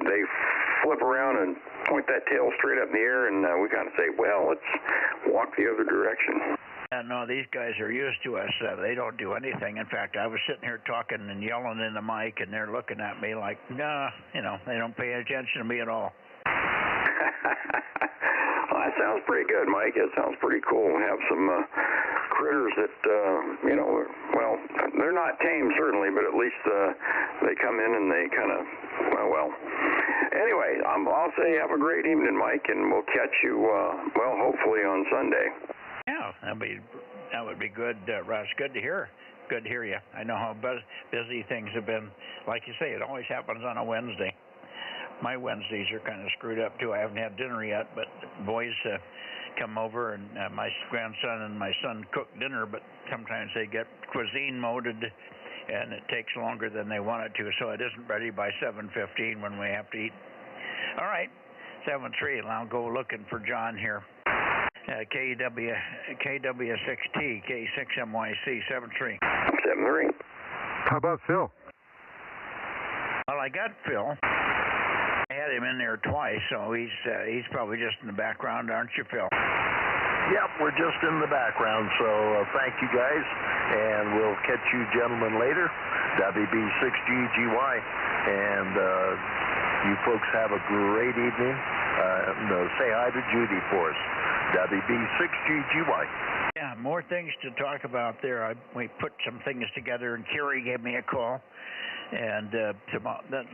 flip around and point that tail straight up in the air, and we kind of say, well, let's walk the other direction. No, these guys are used to us. They don't do anything. In fact, I was sitting here talking and yelling in the mic, and they're looking at me like, nah, they don't pay attention to me at all. Well, that sounds pretty good, Mike. It sounds pretty cool. We have some critters that, well, they're not tame, certainly, but at least they come in and they kind of, well. Anyway, I'll say have a great evening, Mike, and we'll catch you, well, hopefully on Sunday. Yeah, that would be good, Russ. Good to hear. Good to hear you. I know how busy things have been. Like you say, it always happens on a Wednesday. My Wednesdays are kind of screwed up, too. I haven't had dinner yet, but boys come over, and my grandson and my son cook dinner, but sometimes they get cuisine moded, and it takes longer than they want it to, so it isn't ready by 7:15 when we have to eat. All right, 7-3, and I'll go looking for John here. KW6T, K6MYC, 7-3. 7-3. How about Phil? Well, I got Phil. I had him in there twice, so he's probably just in the background, aren't you, Phil? Yep, we're just in the background, so thank you guys, and we'll catch you gentlemen later. WB6GGY, and you folks have a great evening. Say hi to Judy for us. WB6GGY. Yeah, more things to talk about there. We put some things together, and Kerry gave me a call. And a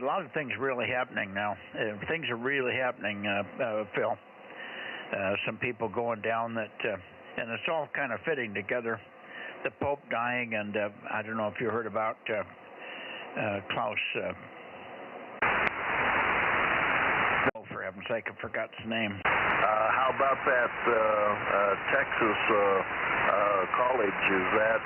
lot of things really happening now. Things are really happening, Phil. Some people going down that, and it's all kind of fitting together. The Pope dying, and I don't know if you heard about Klaus. Oh, for heaven's sake, I forgot his name. How about that Texas college? Is that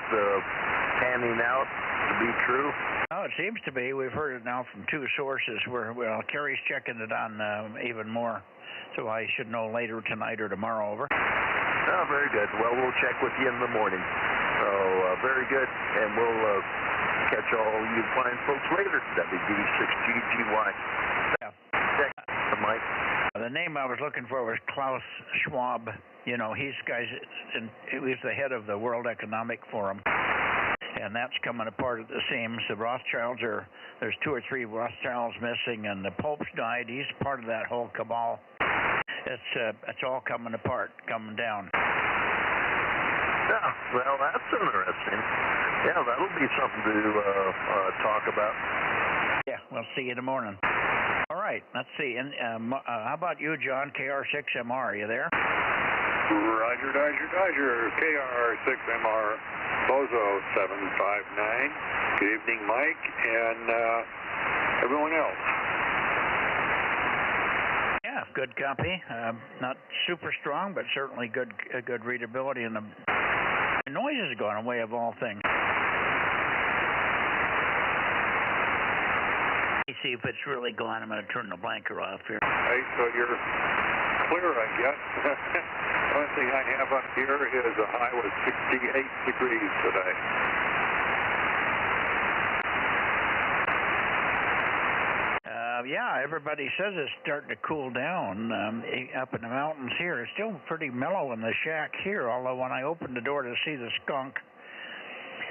panning out to be true? Oh, it seems to be. We've heard it now from two sources. Well, Kerry's checking it on even more, so I should know later tonight or tomorrow. Over. Oh, very good. Well, we'll check with you in the morning. So, very good, and we'll catch all you fine folks later. WB6GGY. Yeah. Mike. The name I was looking for was Klaus Schwab. He's the head of the World Economic Forum. And that's coming apart at the seams. The Rothschilds there's 2 or 3 Rothschilds missing, and the Pope's died. He's part of that whole cabal. It's all coming apart, coming down. Yeah, well, that's interesting. Yeah, that'll be something to talk about. Yeah, we'll see you in the morning. All right, let's see. And how about you, John, KR6MR? Are you there? Roger, KR6MR, Bozo 759. Good evening, Mike, and everyone else. Yeah, good copy. Not super strong, but certainly good readability, and the noise has gone away of all things. Let me see if it's really gone. I'm going to turn the blanker off here. Okay, so you're clear, I guess. The only thing I have up here is a high was 68 degrees today. Yeah, everybody says it's starting to cool down up in the mountains here. It's still pretty mellow in the shack here, although when I opened the door to see the skunk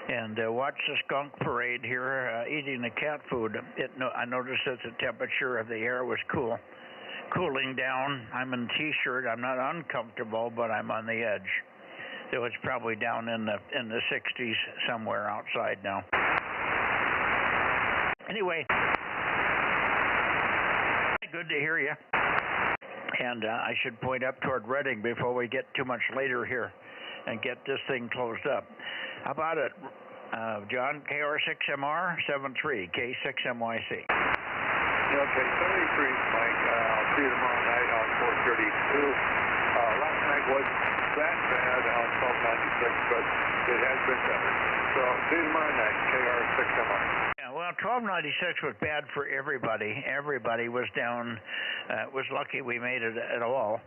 and watch the skunk parade here eating the cat food, I noticed that the temperature of the air was cooling down. I'm in T-shirt. I'm not uncomfortable, but I'm on the edge. So it's probably down in the 60s somewhere outside now. Anyway, good to hear you. And I should point up toward Reading before we get too much later here and get this thing closed up. How about it, John? KR6MR 73, K6MYC. Okay, 73, Mike. I'll see you tomorrow night on 432. Last night wasn't that bad on 1296, but it has been better. So see you tomorrow night, KR6MR. Yeah, well, 1296 was bad for everybody. Everybody was down. Was lucky we made it at all.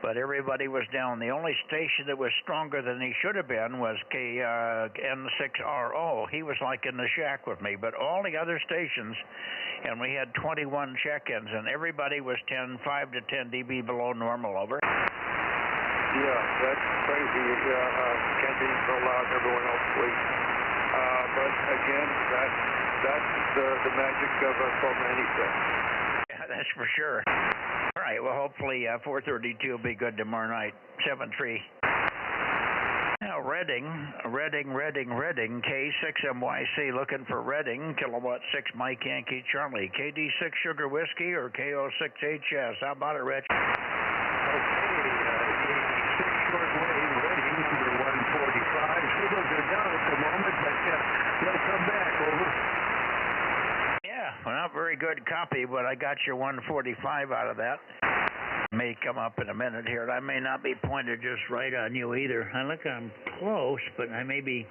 but everybody was down. The only station that was stronger than he should have been was N6RO. He was like in the shack with me, but all the other stations, and we had 21 check-ins, and everybody was 5 to 10 dB below normal. Over. Yeah, that's crazy. Can't be so loud, everyone else sleeps. But again, that's the magic of a 1296. Yeah, that's for sure. All right, well, hopefully 432 will be good tomorrow night. 7-3. Now, Reading, K6MYC, looking for Reading, kilowatt 6 Mike Yankee Charlie, KD6 Sugar Whiskey or KO6HS. How about it, Rich? Well, not very good copy, but I got your 145 out of that. May come up in a minute here. I may not be pointed just right on you either. I look, I'm close, but I may be.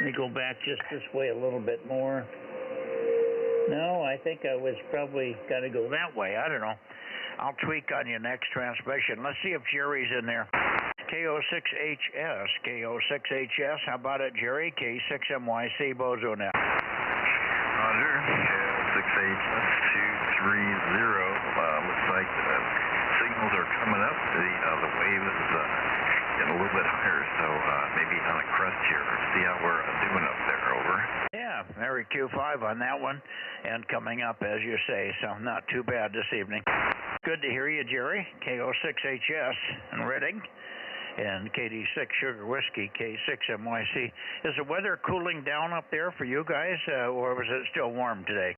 Let me go back just this way a little bit more. No, I think I was probably got to go that way. I don't know. I'll tweak on your next transmission. Let's see if Jerry's in there. KO6HS, KO6HS. How about it, Jerry? K6MYC, Bozo Net. Roger, KO6HS230. Looks like the signals are coming up. The wave is getting a little bit higher, so maybe on a crest here. See how we're doing up there. Over. Yeah, very Q5 on that one, and coming up as you say, so not too bad this evening. Good to hear you, Jerry. KO6HS in Reading. And KD6 Sugar Whiskey, K6MYC. Is the weather cooling down up there for you guys, or was it still warm today?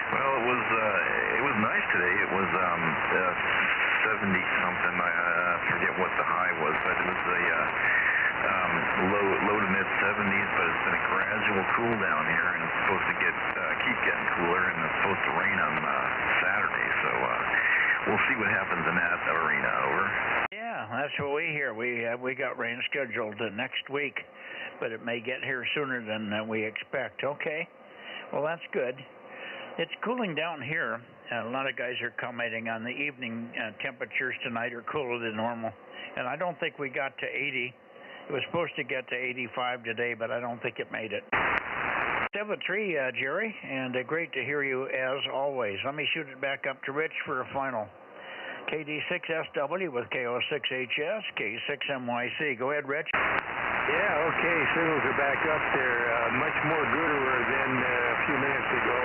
Well, it was nice today. It was 70 something. I forget what the high was, but it was low to mid 70s. But it's been a gradual cool down here, and it's supposed to keep getting cooler, and it's supposed to rain on Saturday. So we'll see what happens in that arena. Over. Yeah, that's what we hear. We got rain scheduled next week, but it may get here sooner than we expect. Okay, well that's good. It's cooling down here. A lot of guys are commenting on the evening temperatures tonight are cooler than normal, and I don't think we got to 80. It was supposed to get to 85 today, but I don't think it made it. 7-3, Jerry, and great to hear you as always. Let me shoot it back up to Rich for a final. KD6SW with KO6HS, K6MYC. Go ahead, Rich. Yeah, okay, signals are back up there. Much more gooder than a few minutes ago.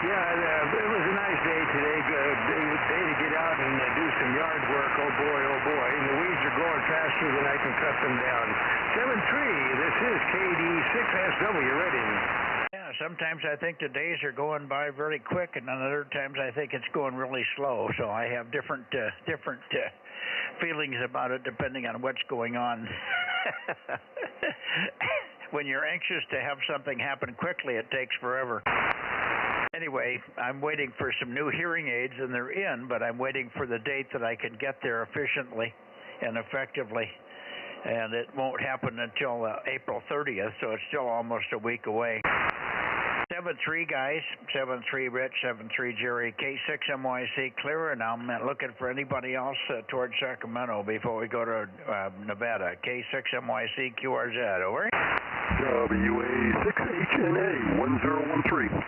Yeah, it was a nice day today. Good day to get out and do some yard work. Oh boy, and the weeds are growing faster than I can cut them down. 7-3, this is KD6SW Reading. Yeah, sometimes I think the days are going by very quick, and then other times I think it's going really slow. So I have different feelings about it depending on what's going on. When you're anxious to have something happen quickly, it takes forever. Anyway, I'm waiting for some new hearing aids, and they're in, but I'm waiting for the date that I can get there efficiently and effectively. And it won't happen until April 30th, so it's still almost a week away. 7-3, guys. 7-3, Rich. 7-3, Jerry. K6MYC clear, and I'm looking for anybody else towards Sacramento before we go to Nevada. K6MYC QRZ. Over. WA6HNA 1013.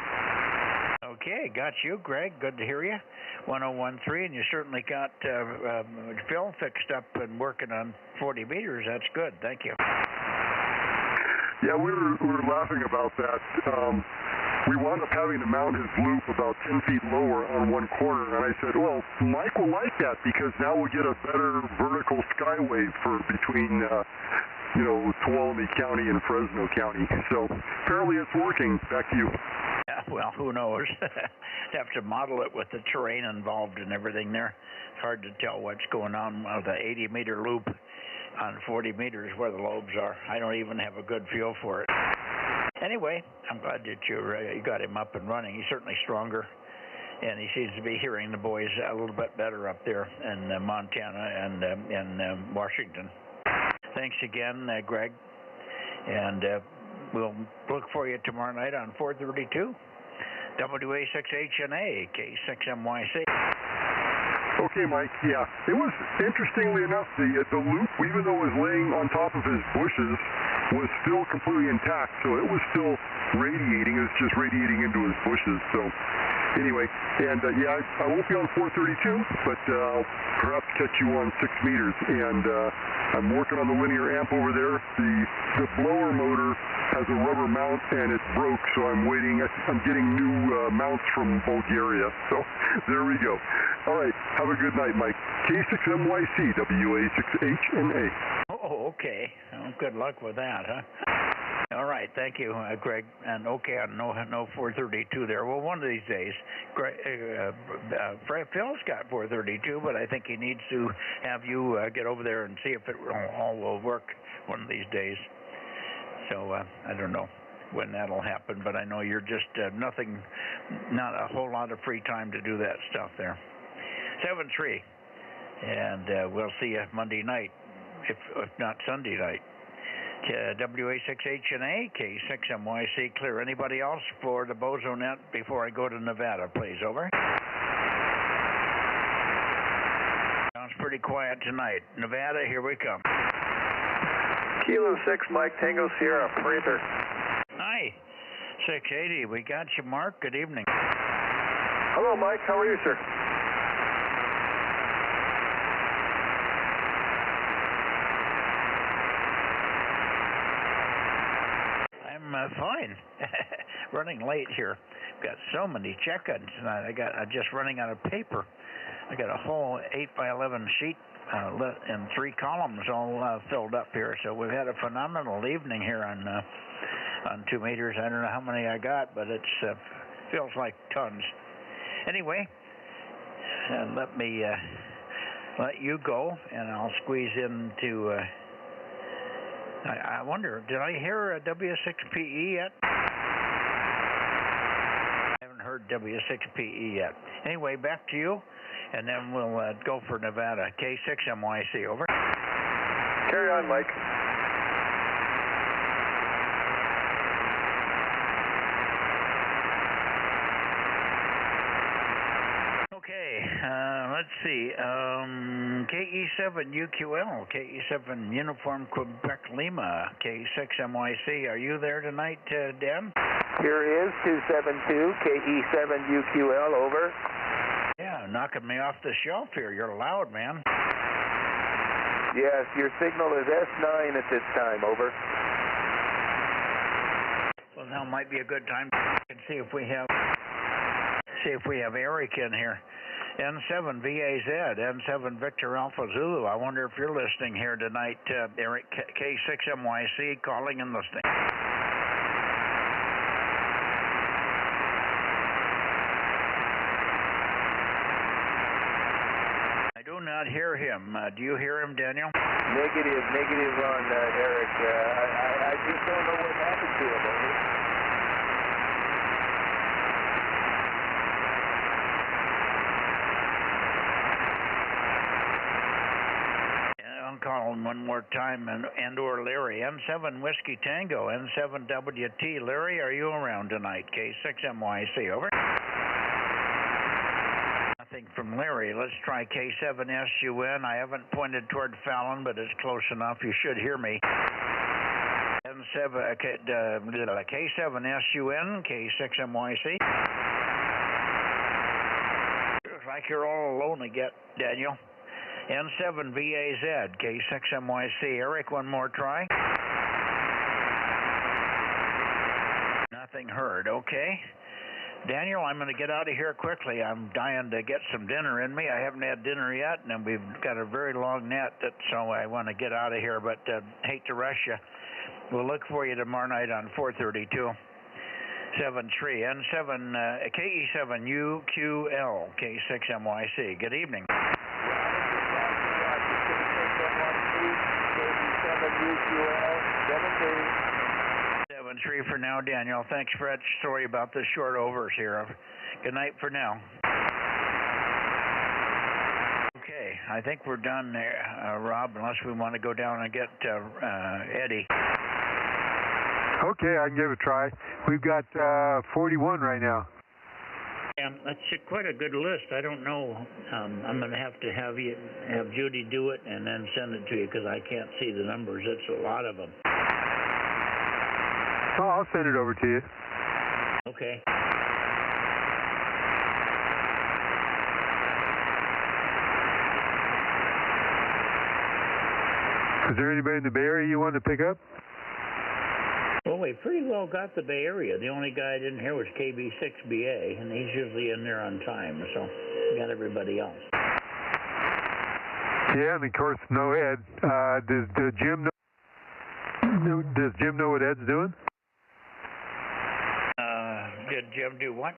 Okay, got you, Greg. Good to hear you. 1013, and you certainly got Phil fixed up and working on 40 meters. That's good. Thank you. Yeah, we were laughing about that. We wound up having to mount his loop about 10 feet lower on one corner, and I said, well, Mike will like that because now we'll get a better vertical skyway for between, Tuolumne County and Fresno County. So apparently it's working. Back to you. Yeah, well, who knows? Have to model it with the terrain involved and everything there. It's hard to tell what's going on with the 80-meter loop on 40 meters where the lobes are. I don't even have a good feel for it. Anyway, I'm glad that you got him up and running. He's certainly stronger, and he seems to be hearing the boys a little bit better up there in Montana and in Washington. Thanks again, Greg, and we'll look for you tomorrow night on 432. WA6HNA, K6MYC. Okay, Mike, yeah. It was, interestingly enough, the loop, even though it was laying on top of his bushes, was still completely intact, so it was still radiating. It was just radiating into his bushes, so anyway. And, yeah, I won't be on 432, but I'll perhaps catch you on 6 meters. And I'm working on the linear amp over there. The blower motor has a rubber mount, and it broke, so I'm waiting. I'm getting new mounts from Bulgaria, so there we go. All right, have a good night, Mike. K6MYC, WA6HNA. Oh, okay. Well, good luck with that, huh? All right, thank you, Greg. And okay, no 432 there. Well, one of these days, Phil's got 432, but I think he needs to have you get over there and see if it all will work one of these days. So I don't know when that'll happen, but I know you're just not a whole lot of free time to do that stuff there. 7-3, and we'll see you Monday night, if not Sunday night. WA6HNA, K6MYC, clear. Anybody else for the Bozo Net before I go to Nevada, please? Over. Sounds pretty quiet tonight. Nevada, here we come. Kilo 6, Mike, Tango Sierra, Prather. Hi, 680. We got you, Mark. Good evening. Hello, Mike. How are you, sir? I'm fine. Running late here. Got so many check-ins tonight. I'm just running out of paper. I got a whole 8x11 sheet in 3 columns all filled up here. So we've had a phenomenal evening here on 2 meters. I don't know how many I got, but it feels like tons. Anyway, let me let you go, and I'll squeeze into. I wonder, did I hear a W6PE yet? I haven't heard W6PE yet. Anyway, back to you, and then we'll go for Nevada. K6MYC, over. Carry on, Mike. Okay, let's see. KE7UQL, KE7 Uniform Quebec Lima, K6MYC. Are you there tonight, Dan? Here is 272, KE7UQL, over. Yeah, knocking me off the shelf here. You're loud, man. Yes, your signal is S9 at this time, over. Well, now might be a good time to see if we have Eric in here. N7 VAZ, N7 Victor Alpha Zulu. I wonder if you're listening here tonight, Eric. K6MYC, calling and listening. I do not hear him. Do you hear him, Daniel? Negative on Eric. I just don't know what happened to him, over. Call him one more time, and or Larry. N7 Whiskey Tango, N7WT. Larry, are you around tonight? K6MYC, over. Nothing from Larry. Let's try K7SUN. I haven't pointed toward Fallon, but it's close enough. You should hear me. K7SUN, K6MYC. Looks like you're all alone again, Daniel. N7 VAZ, K6MYC. Eric, one more try. Nothing heard. Okay. Daniel, I'm going to get out of here quickly. I'm dying to get some dinner in me. I haven't had dinner yet, and we've got a very long net, so I want to get out of here, but hate to rush you. We'll look for you tomorrow night on 432. 7-3, N7, KE7UQL, K6MYC. Good evening. 7-3 for now, Daniel. Thanks, Fred. Sorry about the short overs here. Good night for now. Okay, I think we're done there, Rob, unless we want to go down and get Eddie. Okay, I can give it a try. We've got 41 right now. That's quite a good list. I don't know. I'm going to have Judy do it and then send it to you because I can't see the numbers. It's a lot of them. Oh, I'll send it over to you. Okay. Is there anybody in the Bay Area you want to pick up? Well, we pretty well got the Bay Area. The only guy I didn't hear was KB6BA, and he's usually in there on time, so we got everybody else. Yeah, and of course, no Ed. Does Jim know what Ed's doing? Did Jim do what?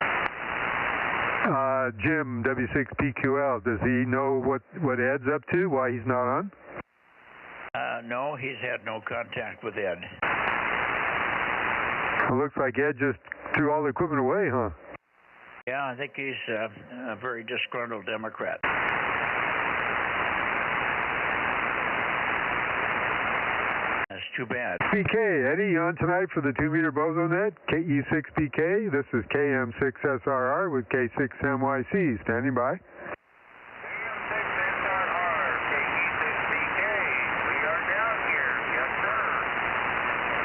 Jim, W6PQL. Does he know what Ed's up to? Why he's not on? No, he's had no contact with Ed. It looks like Ed just threw all the equipment away, huh? Yeah, I think he's a very disgruntled Democrat. That's too bad. BK, Eddie, you on tonight for the 2-meter Bozo Net? KE6BK. This is KM6SRR with K6MYC. Standing by.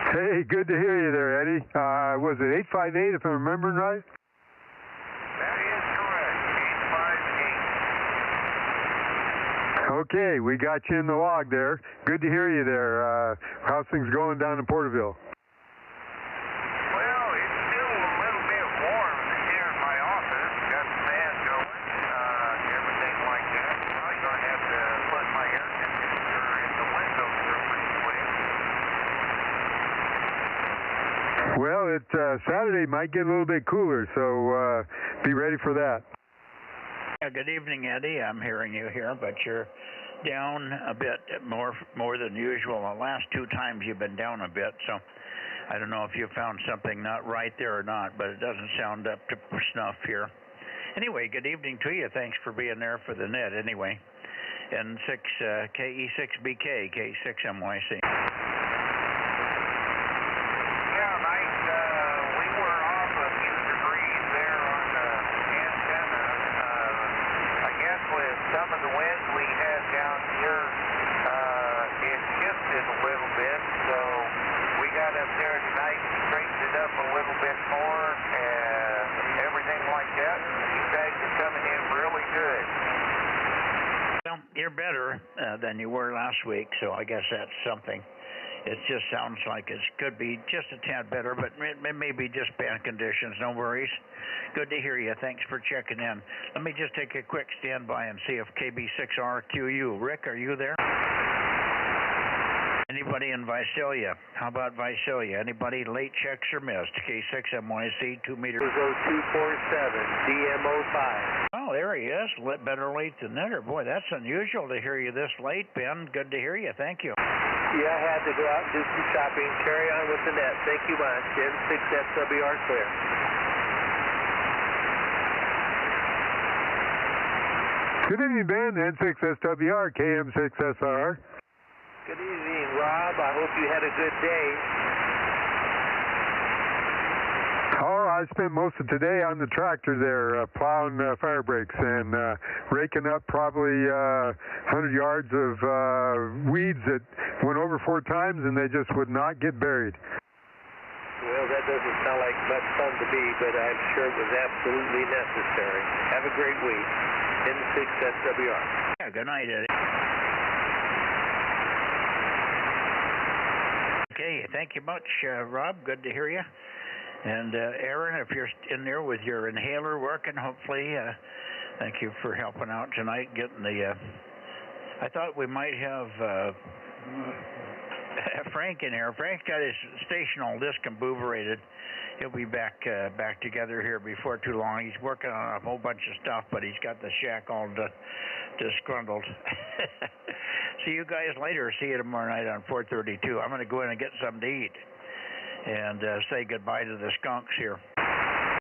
Hey, good to hear you there, Eddie. Was it 858 if I'm remembering right? That is correct, 858. Okay, we got you in the log there. Good to hear you there. How's things going down in Porterville? Well, it's still a little bit warm here in my office. Got the fan going, everything like that. Probably going to have to put my air conditioner in the windows here pretty quick. Well, Saturday might get a little bit cooler, so be ready for that. Good evening, Eddie. I'm hearing you here, but you're down a bit more than usual. The last 2 times you've been down a bit, so I don't know if you found something not right there or not, but it doesn't sound up to snuff here. Anyway, good evening to you. Thanks for being there for the net anyway. N6 KE6BK, K6MYC. Some of the winds we had down here, it shifted a little bit, so we got up there tonight and straightened it up a little bit more and everything like that. You guys are coming in really good. Well, you're better than you were last week, so I guess that's something. It just sounds like it could be just a tad better, but it may be just bad conditions. No worries. Good to hear you. Thanks for checking in. Let me just take a quick standby and see if KB6RQU. Rick, are you there? Anybody in Visalia? How about Visalia? Anybody late checks or missed? K6MYC 2-meter. Bozo 247, DMO5. Oh, there he is. Better late than never. Boy, that's unusual to hear you this late, Ben. Good to hear you. Thank you. Yeah, I had to go out and do some shopping. Carry on with the net. Thank you much. N6SWR clear. Good evening, Ben. N6SWR, KM6SR. Good evening, Rob. I hope you had a good day. Oh, I spent most of today on the tractor there, plowing fire breaks and raking up probably 100 yards of weeds that went over 4 times and they just would not get buried. Well, that doesn't sound like much fun to me, but I'm sure it was absolutely necessary. Have a great week. N6SWR. Yeah, good night, Eddie. Okay, thank you much, Rob. Good to hear you. And Aaron, if you're in there with your inhaler working, hopefully, thank you for helping out tonight, getting the, I thought we might have Frank in here. Frank's got his station all discombobulated. He'll be back together here before too long. He's working on a whole bunch of stuff, but he's got the shack all disgruntled. See you guys later. See you tomorrow night on 432. I'm going to go in and get something to eat and say goodbye to the skunks here.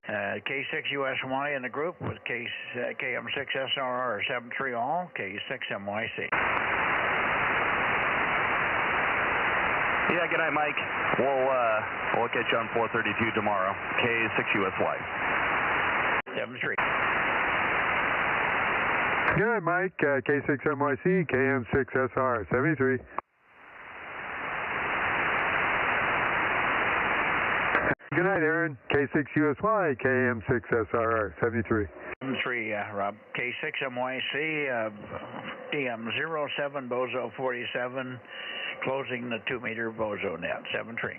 K6USY in the group with KM6SRR 73 all, K6MYC. Yeah, good night, Mike. We'll catch you on 432 tomorrow. K6USY. 73. Good night, Mike. K6MYC, KM6SR, 73. Good night, Aaron. K6USY, KM6SR, 73. 73, Rob. K6MYC, DM07, Bozo 47, closing the 2-meter Bozo Net, 73.